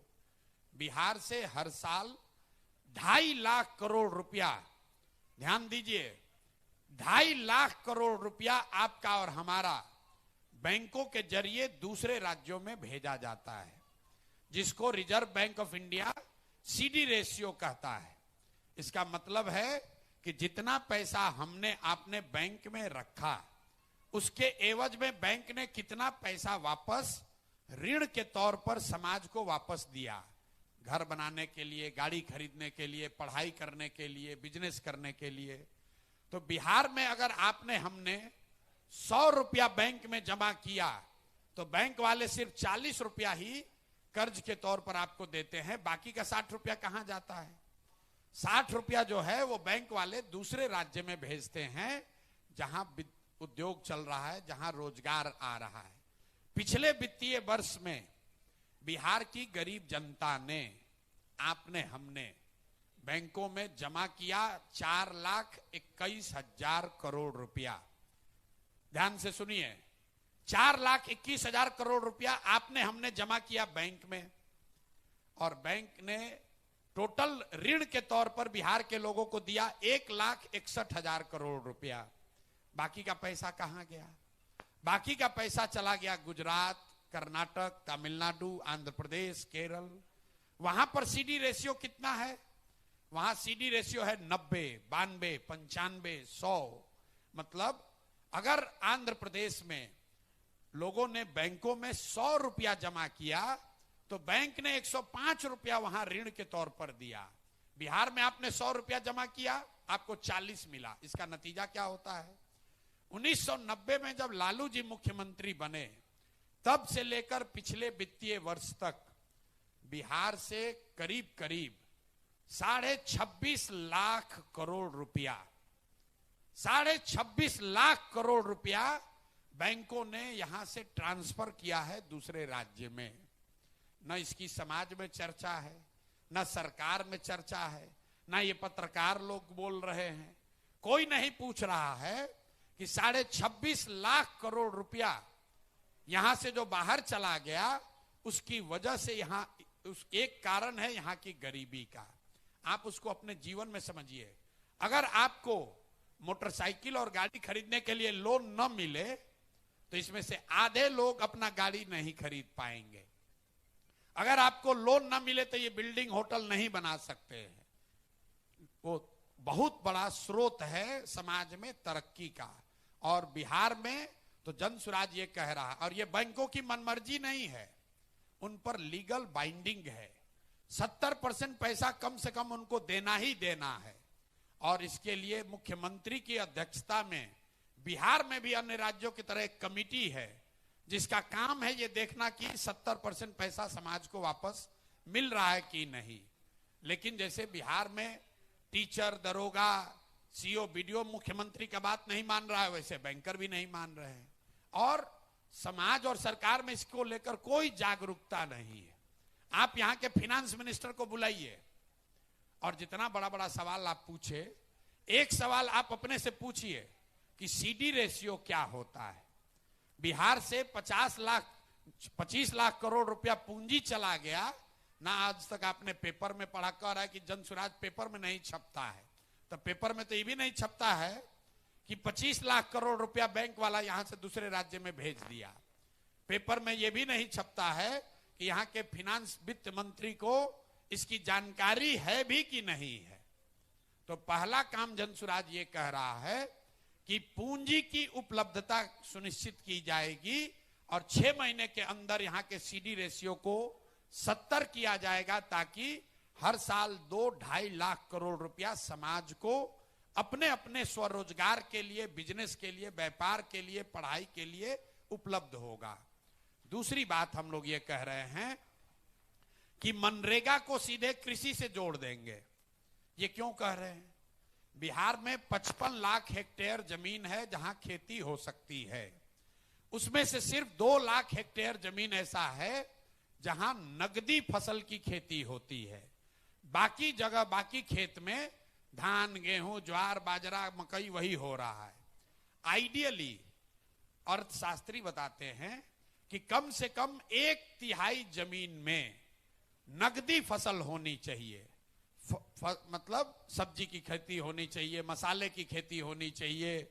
बिहार से हर साल 2.5 लाख करोड़ रुपया, ध्यान दीजिए, 2.5 लाख करोड़ रुपया आपका और हमारा बैंकों के जरिए दूसरे राज्यों में भेजा जाता है, जिसको reserve bank of India CD ratio कहता है। इसका मतलब है कि जितना पैसा हमने आपने बैंक में रखा उसके एवज में बैंक ने कितना पैसा वापस ऋण के तौर पर समाज को वापस दिया, घर बनाने के लिए, गाड़ी खरीदने के लिए, पढ़ाई करने के लिए, बिजनेस करने के लिए। तो बिहार में अगर आपने हमने 100 रुपया बैंक में जमा किया तो बैंक वाले सिर्फ 40 रुपया ही कर्ज के तौर पर आपको देते हैं, बाकी का 60 रुपया कहां जाता है? 60 रुपया जो है वो बैंक वाले दूसरे राज्य में भेजते हैं जहां उद्योग चल रहा है, जहां रोजगार आ रहा है। पिछले वित्तीय वर्ष में बिहार की गरीब जनता ने, आपने हमने बैंकों में जमा किया 4,21,000 करोड़ रुपया। ध्यान से सुनिए, 4,21,000 करोड़ रुपया आपने हमने जमा किया बैंक में, और बैंक ने टोटल ऋण के तौर पर बिहार के लोगों को दिया 1,61,000 करोड़ रुपया। बाकी का पैसा कहां गया? बाकी का पैसा चला गया गुजरात, कर्नाटक, तमिलनाडु, आंध्र प्रदेश, केरल। वहां पर सीडी रेशियो कितना है? वहां सीडी रेशियो है 90, 92, 95, 100। मतलब अगर आंध्र प्रदेश में लोगों ने बैंकों में 100 रुपया जमा किया तो बैंक ने 105 रुपया वहां ऋण के तौर पर दिया। बिहार में आपने 100 रुपया जमा किया, आपको 40 मिला। इसका नतीजा क्या होता है? 1990 में जब लालू जी मुख्यमंत्री बने तब से लेकर पिछले वित्तीय वर्ष तक बिहार से करीब करीब 26.5 लाख करोड़ रुपया, 26.5 लाख करोड़ रुपया बैंकों ने यहां से ट्रांसफर किया है दूसरे राज्य में। न इसकी समाज में चर्चा है, न सरकार में चर्चा है, न ये पत्रकार लोग बोल रहे हैं। कोई नहीं पूछ रहा है कि 26.5 लाख करोड़ रुपया यहां से जो बाहर चला गया उसकी वजह से यहां उस एक कारण है यहां की गरीबी का। आप उसको अपने जीवन में समझिए। अगर आपको मोटरसाइकिल और गाड़ी खरीदने के लिए लोन न मिले तो इसमें से आधे लोग अपना गाड़ी नहीं खरीद पाएंगे। अगर आपको लोन न मिले तो ये बिल्डिंग होटल नहीं बना सकते हैं। वो बहुत बड़ा स्रोत है समाज में तरक्की का। और बिहार में तो जन सुराज ये कह रहा है, और ये बैंकों की मनमर्जी नहीं है, उन पर लीगल बाइंडिंग है। 70% पैसा कम से कम उनको देना ही देना है। और इसके लिए मुख्यमंत्री की अध्यक्षता में बिहार में भी अन्य राज्यों की तरह एक कमिटी है जिसका काम है ये देखना कि 70% पैसा समाज को वापस मिल रहा है कि नहीं। लेकिन जैसे बिहार में टीचर, दरोगा, सीओ, बीडीओ मुख्यमंत्री का बात नहीं मान रहा है, वैसे बैंकर भी नहीं मान रहे हैं। और समाज और सरकार में इसको लेकर कोई जागरूकता नहीं है। आप यहां के फाइनेंस मिनिस्टर को बुलाइए और जितना बड़ा बड़ा सवाल आप पूछे, एक सवाल आप अपने से पूछिए कि सीडी रेशियो क्या होता है। बिहार से 25 लाख करोड़ रुपया पूंजी चला गया ना। आज तक आपने पेपर में पढ़ा, कह रहा है कि जन सुराज पेपर में नहीं छपता है, तो पेपर में तो ये भी नहीं छपता है कि 25 लाख करोड़ रुपया बैंक वाला यहां से दूसरे राज्य में भेज दिया। पेपर में ये भी नहीं छपता है कि यहाँ के फाइनेंस वित्त मंत्री को इसकी जानकारी है भी कि नहीं है। तो पहला काम जन सुराज ये कह रहा है कि पूंजी की उपलब्धता सुनिश्चित की जाएगी और 6 महीने के अंदर यहाँ के सीडी रेशियो को 70 किया जाएगा, ताकि हर साल 2-2.5 लाख करोड़ रुपया समाज को अपने अपने स्वरोजगार के लिए, बिजनेस के लिए, व्यापार के लिए, पढ़ाई के लिए उपलब्ध होगा। दूसरी बात हम लोग ये कह रहे हैं कि मनरेगा को सीधे कृषि से जोड़ देंगे। ये क्यों कह रहे हैं? बिहार में 55 लाख हेक्टेयर जमीन है जहां खेती हो सकती है। उसमें से सिर्फ 2 लाख हेक्टेयर जमीन ऐसा है जहां नगदी फसल की खेती होती है। बाकी जगह, बाकी खेत में धान, गेहूं, ज्वार, बाजरा, मकई वही हो रहा है। आइडियली अर्थशास्त्री बताते हैं कि कम से कम 1/3 जमीन में नगदी फसल होनी चाहिए। मतलब सब्जी की खेती होनी चाहिए, मसाले की खेती होनी चाहिए,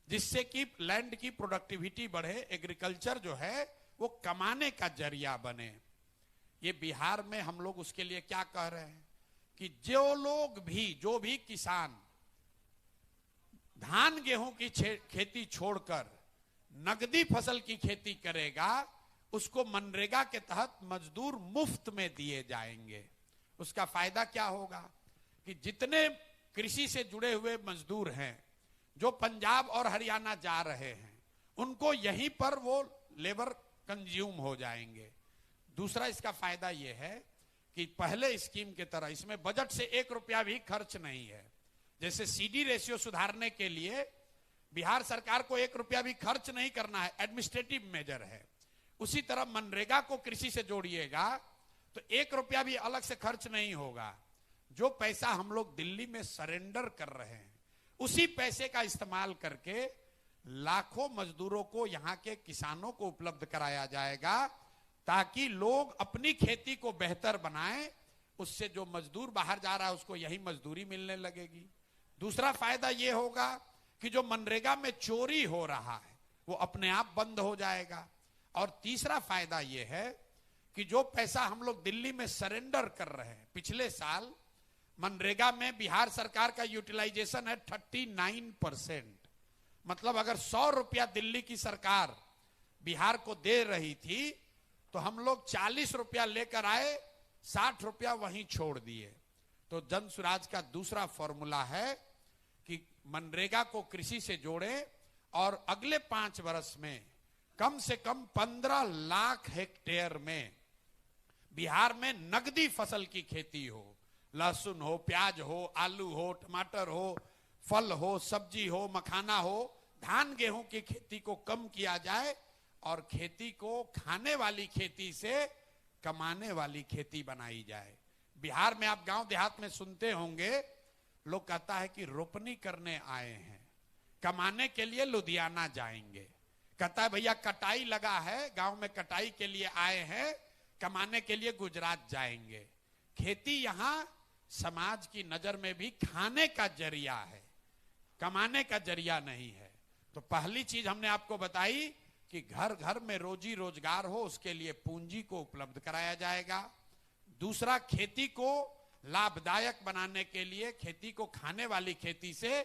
जिससे कि लैंड की प्रोडक्टिविटी बढ़े, एग्रीकल्चर जो है वो कमाने का जरिया बने। ये बिहार में हम लोग उसके लिए क्या कह रहे हैं कि जो भी किसान धान गेहूं की खेती छोड़कर नगदी फसल की खेती करेगा, उसको मनरेगा के तहत मजदूर मुफ्त में दिए जाएंगे। उसका फायदा क्या होगा कि जितने कृषि से जुड़े हुए मजदूर हैं जो पंजाब और हरियाणा जा रहे हैं, उनको यहीं पर वो लेबर कंज्यूम हो जाएंगे। दूसरा इसका फायदा यह है कि पहले स्कीम के तरह इसमें बजट से 1 रुपया भी खर्च नहीं है। जैसे सीडी रेशियो सुधारने के लिए बिहार सरकार को 1 रुपया भी खर्च नहीं करना है, एडमिनिस्ट्रेटिव मेजर है। उसी तरह मनरेगा को कृषि से जोड़िएगा तो 1 रुपया भी अलग से खर्च नहीं होगा। जो पैसा हम लोग दिल्ली में सरेंडर कर रहे हैं, उसी पैसे का इस्तेमाल करके लाखों मजदूरों को, यहाँ के किसानों को उपलब्ध कराया जाएगा, ताकि लोग अपनी खेती को बेहतर बनाएं। उससे जो मजदूर बाहर जा रहा है उसको यही मजदूरी मिलने लगेगी। दूसरा फायदा यह होगा कि जो मनरेगा में चोरी हो रहा है वो अपने आप बंद हो जाएगा। और तीसरा फायदा यह है कि जो पैसा हम लोग दिल्ली में सरेंडर कर रहे हैं, पिछले साल मनरेगा में बिहार सरकार का यूटिलाइजेशन है 39%। मतलब अगर 100 रुपया दिल्ली की सरकार बिहार को दे रही थी तो हम लोग 40 रुपया लेकर आए, 60 रुपया वहीं छोड़ दिए। तो जन सुराज का दूसरा फॉर्मूला है कि मनरेगा को कृषि से जोड़े और अगले 5 वर्ष में कम से कम 15 लाख हेक्टेयर में बिहार में नगदी फसल की खेती हो। लहसुन हो, प्याज हो, आलू हो, टमाटर हो, फल हो, सब्जी हो, मखाना हो, धान गेहूं की खेती को कम किया जाए और खेती को खाने वाली खेती से कमाने वाली खेती बनाई जाए। बिहार में आप गांव देहात में सुनते होंगे, लोग कहता है कि रोपनी करने आए हैं, कमाने के लिए लुधियाना जाएंगे। कहता है भैया कटाई लगा है, गांव में कटाई के लिए आए हैं, कमाने के लिए गुजरात जाएंगे। खेती यहां समाज की नजर में भी खाने का जरिया है। कमाने का जरिया नहीं है। तो पहली चीज हमने आपको बताई कि घर घर में रोजी रोजगार हो, उसके लिए पूंजी को उपलब्ध कराया जाएगा। दूसरा, खेती को लाभदायक बनाने के लिए खेती को खाने वाली खेती से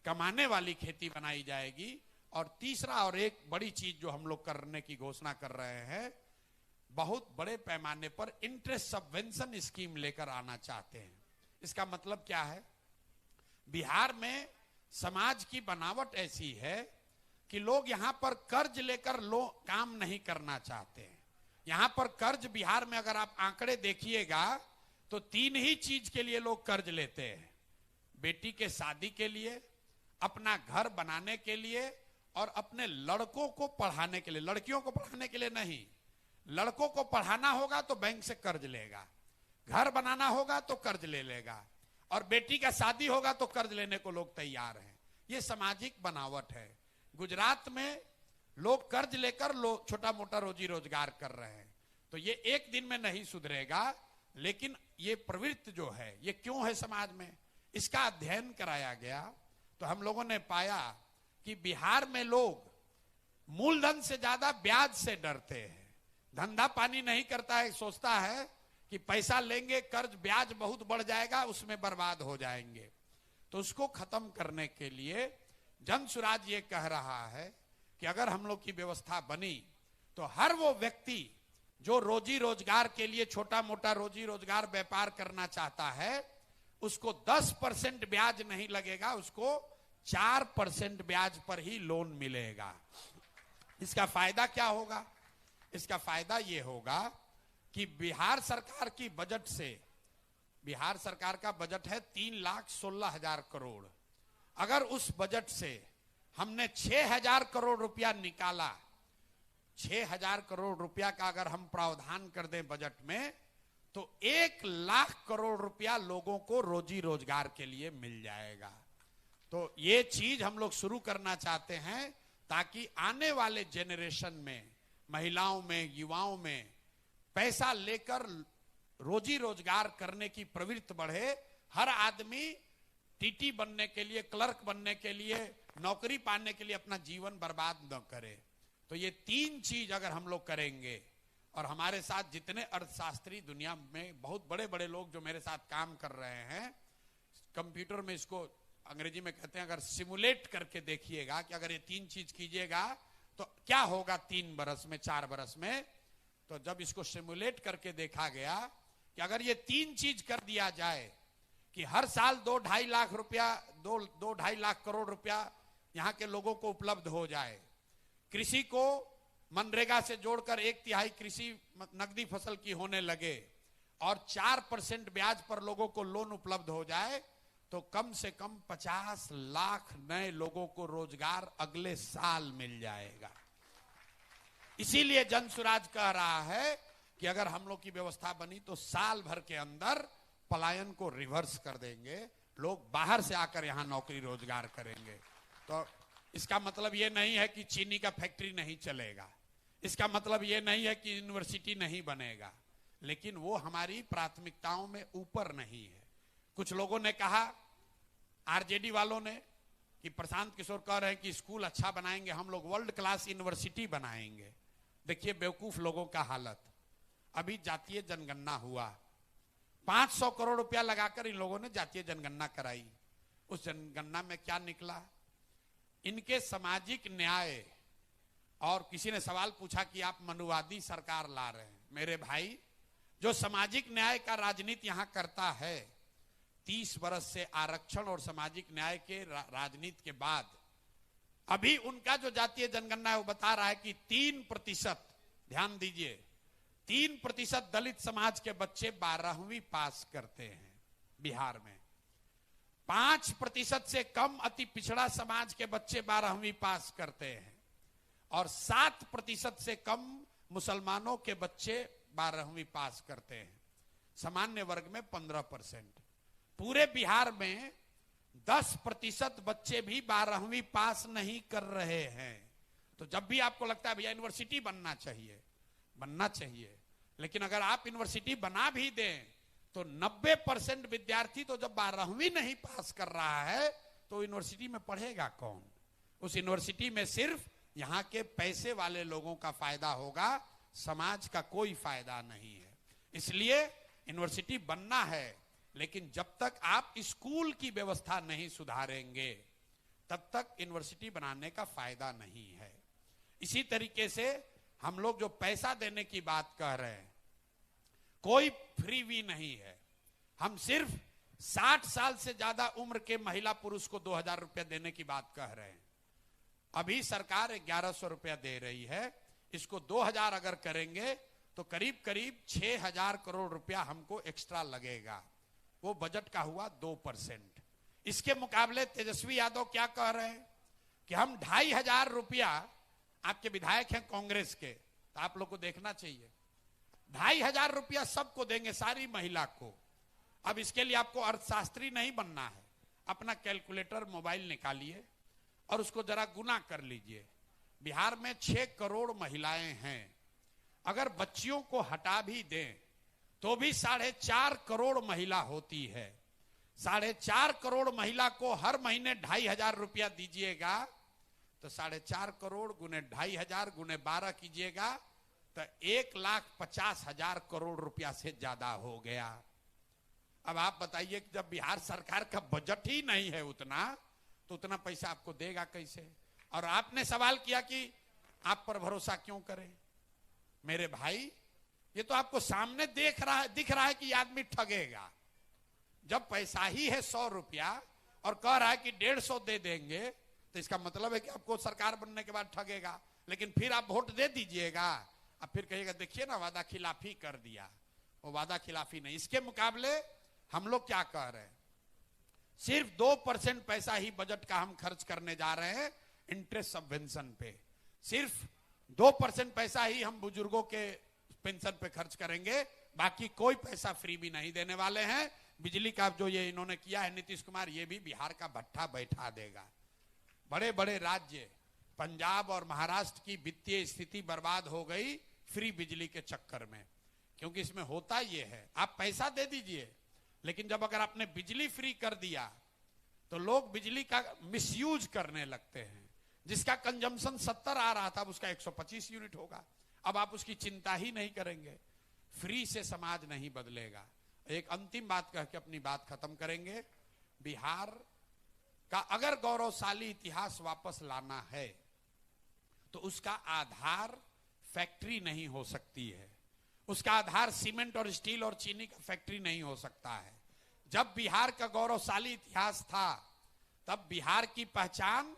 कमाने वाली खेती बनाई जाएगी। और तीसरा और एक बड़ी चीज जो हम लोग करने की घोषणा कर रहे हैं, बहुत बड़े पैमाने पर इंटरेस्ट सबवेंशन स्कीम लेकर आना चाहते हैं। इसका मतलब क्या है? बिहार में समाज की बनावट ऐसी है कि लोग यहां पर कर्ज लेकर काम नहीं करना चाहते हैं। यहां पर कर्ज, बिहार में अगर आप आंकड़े देखिएगा तो 3 ही चीज के लिए लोग कर्ज लेते हैं। बेटी के शादी के लिए, अपना घर बनाने के लिए और अपने लड़कों को पढ़ाने के लिए। लड़कियों को पढ़ाने के लिए नहीं, लड़कों को पढ़ाना होगा तो बैंक से कर्ज लेगा, घर बनाना होगा तो कर्ज ले लेगा, और बेटी का शादी होगा तो कर्ज लेने को लोग तैयार हैं। ये सामाजिक बनावट है। गुजरात में लोग कर्ज लेकर छोटा मोटा रोजी रोजगार कर रहे हैं। तो ये एक दिन में नहीं सुधरेगा, लेकिन ये प्रवृत्ति जो है ये क्यों है समाज में, इसका अध्ययन कराया गया तो हम लोगों ने पाया कि बिहार में लोग मूलधन से ज्यादा ब्याज से डरते हैं। धंधा पानी नहीं करता है, सोचता है कि पैसा लेंगे कर्ज, ब्याज बहुत बढ़ जाएगा, उसमें बर्बाद हो जाएंगे। तो उसको खत्म करने के लिए जन सुराज ये कह रहा है कि अगर हम लोग की व्यवस्था बनी तो हर वो व्यक्ति जो रोजी रोजगार के लिए छोटा मोटा रोजी रोजगार व्यापार करना चाहता है, उसको 10% ब्याज नहीं लगेगा, उसको 4% ब्याज पर ही लोन मिलेगा। इसका फायदा क्या होगा? इसका फायदा ये होगा कि बिहार सरकार की बजट से, बिहार सरकार का बजट है 3,16,000 करोड़। अगर उस बजट से हमने 6,000 करोड़ रुपया निकाला, 6,000 करोड़ रुपया का अगर हम प्रावधान कर दें बजट में, तो 1,00,000 करोड़ रुपया लोगों को रोजी रोजगार के लिए मिल जाएगा। तो ये चीज हम लोग शुरू करना चाहते हैं ताकि आने वाले जेनरेशन में, महिलाओं में, युवाओं में पैसा लेकर रोजी रोजगार करने की प्रवृत्ति बढ़े। हर आदमी टीटी बनने के लिए, क्लर्क बनने के लिए, नौकरी पाने के लिए अपना जीवन बर्बाद न करे। तो ये 3 चीज अगर हम लोग करेंगे, और हमारे साथ जितने अर्थशास्त्री दुनिया में बहुत बड़े बड़े लोग जो मेरे साथ काम कर रहे हैं, कंप्यूटर में इसको अंग्रेजी में कहते हैं, अगर सिमुलेट करके देखिएगा कि अगर ये 3 चीज कीजिएगा तो क्या होगा 3 बरस में, 4 बरस में। तो जब इसको सिमुलेट करके देखा गया कि अगर ये 3 चीज कर दिया जाए कि हर साल 2-2.5 लाख रुपया, 2-2.5 लाख करोड़ रुपया यहां के लोगों को उपलब्ध हो जाए, कृषि को मनरेगा से जोड़कर 1/3 कृषि नकदी फसल की होने लगे, और 4% ब्याज पर लोगों को लोन उपलब्ध हो जाए, तो कम से कम 50 लाख नए लोगों को रोजगार अगले साल मिल जाएगा। इसीलिए जन सुराज कह रहा है कि अगर हम लोग की व्यवस्था बनी तो साल भर के अंदर पलायन को रिवर्स कर देंगे, लोग बाहर से आकर यहां नौकरी रोजगार करेंगे। तो इसका मतलब यह नहीं है कि चीनी का फैक्ट्री नहीं चलेगा, इसका मतलब यह नहीं है कि यूनिवर्सिटी नहीं बनेगा, लेकिन वो हमारी प्राथमिकताओं में ऊपर नहीं है। कुछ लोगों ने कहा, आरजेडी वालों ने, कि प्रशांत किशोर कह रहे हैं कि स्कूल अच्छा बनाएंगे, हम लोग वर्ल्ड क्लास यूनिवर्सिटी बनाएंगे। देखिए बेवकूफ लोगों का हालत। अभी जातीय जनगणना हुआ, 500 करोड़ रुपया लगाकर इन लोगों ने जातीय जनगणना कराई। उस जनगणना में क्या निकला? इनके सामाजिक न्याय, और किसी ने सवाल पूछा कि आप मनुवादी सरकार ला रहे हैं। मेरे भाई, जो सामाजिक न्याय का राजनीति यहां करता है, 30 वर्ष से आरक्षण और सामाजिक न्याय के राजनीति के बाद अभी उनका जो जातीय जनगणना है वो बता रहा है कि 3%, ध्यान दीजिए, 3% दलित समाज के बच्चे 12वीं पास करते हैं बिहार में। 5% से कम अति पिछड़ा समाज के बच्चे 12वीं पास करते हैं, और 7% से कम मुसलमानों के बच्चे 12वीं पास करते हैं। सामान्य वर्ग में 15%। पूरे बिहार में 10% बच्चे भी 12वीं पास नहीं कर रहे हैं। तो जब भी आपको लगता है भैया यूनिवर्सिटी बनना चाहिए, लेकिन अगर आप यूनिवर्सिटी बना भी दें तो 90% विद्यार्थी तो जब 12वीं नहीं पास कर रहा है तो यूनिवर्सिटी में पढ़ेगा कौन? उस यूनिवर्सिटी में सिर्फ यहाँ के पैसे वाले लोगों का फायदा होगा, समाज का कोई फायदा नहीं है। इसलिए यूनिवर्सिटी बनना है, लेकिन जब तक आप स्कूल की व्यवस्था नहीं सुधारेंगे तब तक यूनिवर्सिटी बनाने का फायदा नहीं है। इसी तरीके से हम लोग जो पैसा देने की बात कह रहे हैं, कोई फ्री भी नहीं है। हम सिर्फ 60 साल से ज्यादा उम्र के महिला पुरुष को 2000 रुपया देने की बात कह रहे हैं। अभी सरकार 1100 रुपया दे रही है, इसको 2000 अगर करेंगे तो करीब करीब 6000 करोड़ रुपया हमको एक्स्ट्रा लगेगा। वो बजट का हुआ 2%। इसके मुकाबले तेजस्वी यादव क्या कह रहे हैं कि हम 2500 रुपया, आपके विधायक हैं कांग्रेस के, तो आप लोग को देखना चाहिए, 2500 रुपया सबको देंगे, सारी महिला को। अब इसके लिए आपको अर्थशास्त्री नहीं बनना है, अपना कैलकुलेटर मोबाइल निकालिए और उसको जरा गुना कर लीजिए। बिहार में 6 करोड़ महिलाएं हैं, अगर बच्चियों को हटा भी दें तो भी 4.5 करोड़ महिला होती है। 4.5 करोड़ महिला को हर महीने 2500 रुपया दीजिएगा तो 4.5 करोड़ गुने 2500 गुने 12 कीजिएगा तो 1,50,000 करोड़ रुपया से ज्यादा हो गया। अब आप बताइए कि जब बिहार सरकार का बजट ही नहीं है उतना, तो उतना पैसा आपको देगा कैसे? और आपने सवाल किया कि आप पर भरोसा क्यों करें। मेरे भाई, ये तो आपको सामने दिख रहा है कि आदमी ठगेगा। जब पैसा ही है 100 रुपया और कह रहा है कि 150 दे देंगे, तो इसका मतलब है कि आपको सरकार बनने के बाद ठगेगा। लेकिन फिर आप वोट दे दीजिएगा, अब फिर कहिएगा देखिए ना वादा खिलाफी कर दिया। वो वादा खिलाफी नहीं। इसके मुकाबले हम लोग क्या कह रहे हैं, सिर्फ 2% पैसा ही बजट का हम खर्च करने जा रहे हैं इंटरेस्ट सबवेंशन पे। सिर्फ 2% पैसा ही हम बुजुर्गों के पेंशन पे खर्च करेंगे, बाकी कोई पैसा फ्री भी नहीं देने वाले हैं। बिजली का जो ये इन्होंने किया है नीतीश कुमार, ये भी बिहार का भट्ठा बैठा देगा। बड़े बड़े राज्य पंजाब और महाराष्ट्र की वित्तीय स्थिति बर्बाद हो गई फ्री बिजली के चक्कर में। क्योंकि इसमें होता ये है, आप पैसा दे दीजिए, लेकिन जब अगर आपने बिजली फ्री कर दिया तो लोग बिजली का मिसयूज करने लगते हैं। जिसका कंजम्पशन 70 आ रहा था, अब उसका 125 यूनिट होगा। अब आप उसकी चिंता ही नहीं करेंगे। फ्री से समाज नहीं बदलेगा। एक अंतिम बात कह के अपनी बात खत्म करेंगे। बिहार का अगर गौरवशाली इतिहास वापस लाना है तो उसका आधार फैक्ट्री नहीं हो सकती है, उसका आधार सीमेंट और स्टील और चीनी का फैक्ट्री नहीं हो सकता है। जब बिहार का गौरवशाली इतिहास था तब बिहार की पहचान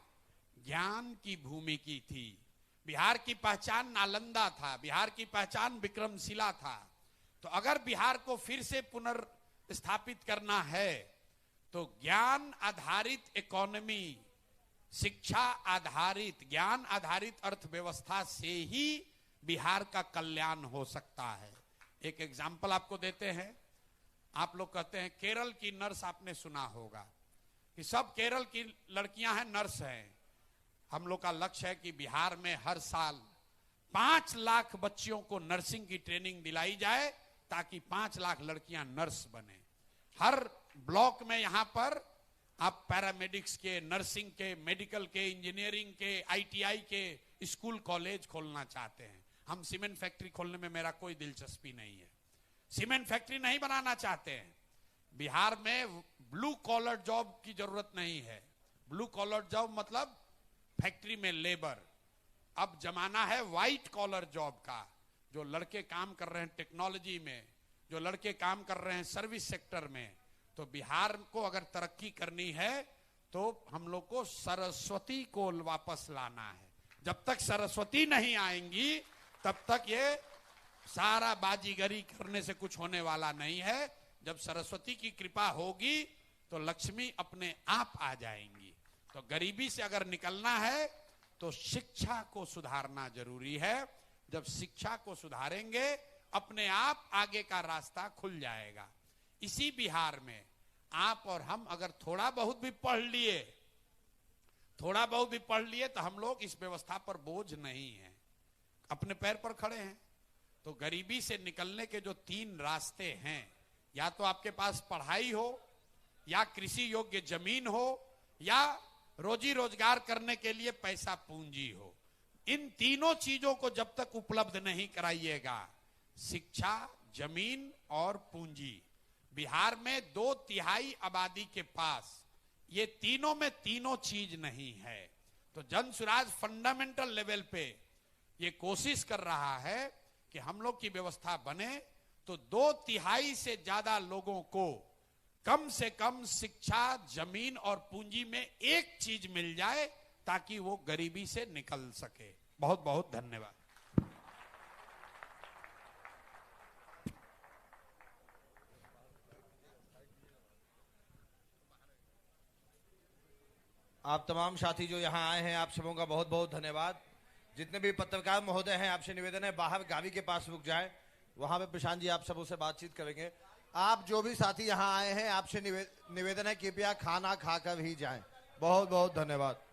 ज्ञान की भूमि की थी। बिहार की पहचान नालंदा था, बिहार की पहचान विक्रमशिला था। तो अगर बिहार को फिर से पुनर्स्थापित करना है तो ज्ञान आधारित इकोनॉमी, शिक्षा आधारित, ज्ञान आधारित अर्थव्यवस्था से ही बिहार का कल्याण हो सकता है। एक एग्जाम्पल आपको देते हैं। आप लोग कहते हैं केरल की नर्स, आपने सुना होगा कि सब केरल की लड़कियां हैं नर्स हैं। हम लोग का लक्ष्य है कि बिहार में हर साल 5 लाख बच्चियों को नर्सिंग की ट्रेनिंग दिलाई जाए ताकि 5 लाख लड़कियां नर्स बने। हर ब्लॉक में यहां पर आप पैरामेडिक्स के, नर्सिंग के, मेडिकल के, इंजीनियरिंग के, आईटीआई के स्कूल कॉलेज खोलना चाहते हैं। हम सीमेंट फैक्ट्री खोलने में मेरा कोई दिलचस्पी नहीं है, सीमेंट फैक्ट्री नहीं बनाना चाहते हैं। बिहार में ब्लू कॉलर जॉब की जरूरत नहीं है। ब्लू कॉलर जॉब मतलब फैक्ट्री में लेबर। अब जमाना है व्हाइट कॉलर जॉब का, जो लड़के काम कर रहे हैं टेक्नोलॉजी में, जो लड़के काम कर रहे हैं सर्विस सेक्टर में। तो बिहार को अगर तरक्की करनी है तो हम लोग को सरस्वती को वापस लाना है। जब तक सरस्वती नहीं आएंगी तब तक ये सारा बाजीगरी करने से कुछ होने वाला नहीं है। जब सरस्वती की कृपा होगी तो लक्ष्मी अपने आप आ जाएंगी। तो गरीबी से अगर निकलना है तो शिक्षा को सुधारना जरूरी है। जब शिक्षा को सुधारेंगे अपने आप आगे का रास्ता खुल जाएगा। इसी बिहार में आप और हम अगर थोड़ा बहुत भी पढ़ लिए तो हम लोग इस व्यवस्था पर बोझ नहीं है, अपने पैर पर खड़े हैं। तो गरीबी से निकलने के जो 3 रास्ते हैं, या तो आपके पास पढ़ाई हो, या कृषि योग्य जमीन हो, या रोजी रोजगार करने के लिए पैसा पूंजी हो। इन तीनों चीजों को जब तक उपलब्ध नहीं कराइएगा, शिक्षा, जमीन और पूंजी, बिहार में 2/3 आबादी के पास ये तीनों में तीनों चीज नहीं है। तो जन स्वराज फंडामेंटल लेवल पे ये कोशिश कर रहा है कि हम लोग की व्यवस्था बने तो 2/3 से ज्यादा लोगों को कम से कम शिक्षा, जमीन और पूंजी में एक चीज मिल जाए ताकि वो गरीबी से निकल सके। बहुत बहुत धन्यवाद। आप तमाम साथी जो यहाँ आए हैं, आप सबों का बहुत बहुत धन्यवाद। जितने भी पत्रकार महोदय हैं, आपसे निवेदन है बाहर गाड़ी के पास रुक जाएं, वहां पे प्रशांत जी आप सबों से बातचीत करेंगे। आप जो भी साथी यहाँ आए हैं, आपसे निवेदन है कृपया खाना खाकर ही जाएं। बहुत बहुत धन्यवाद।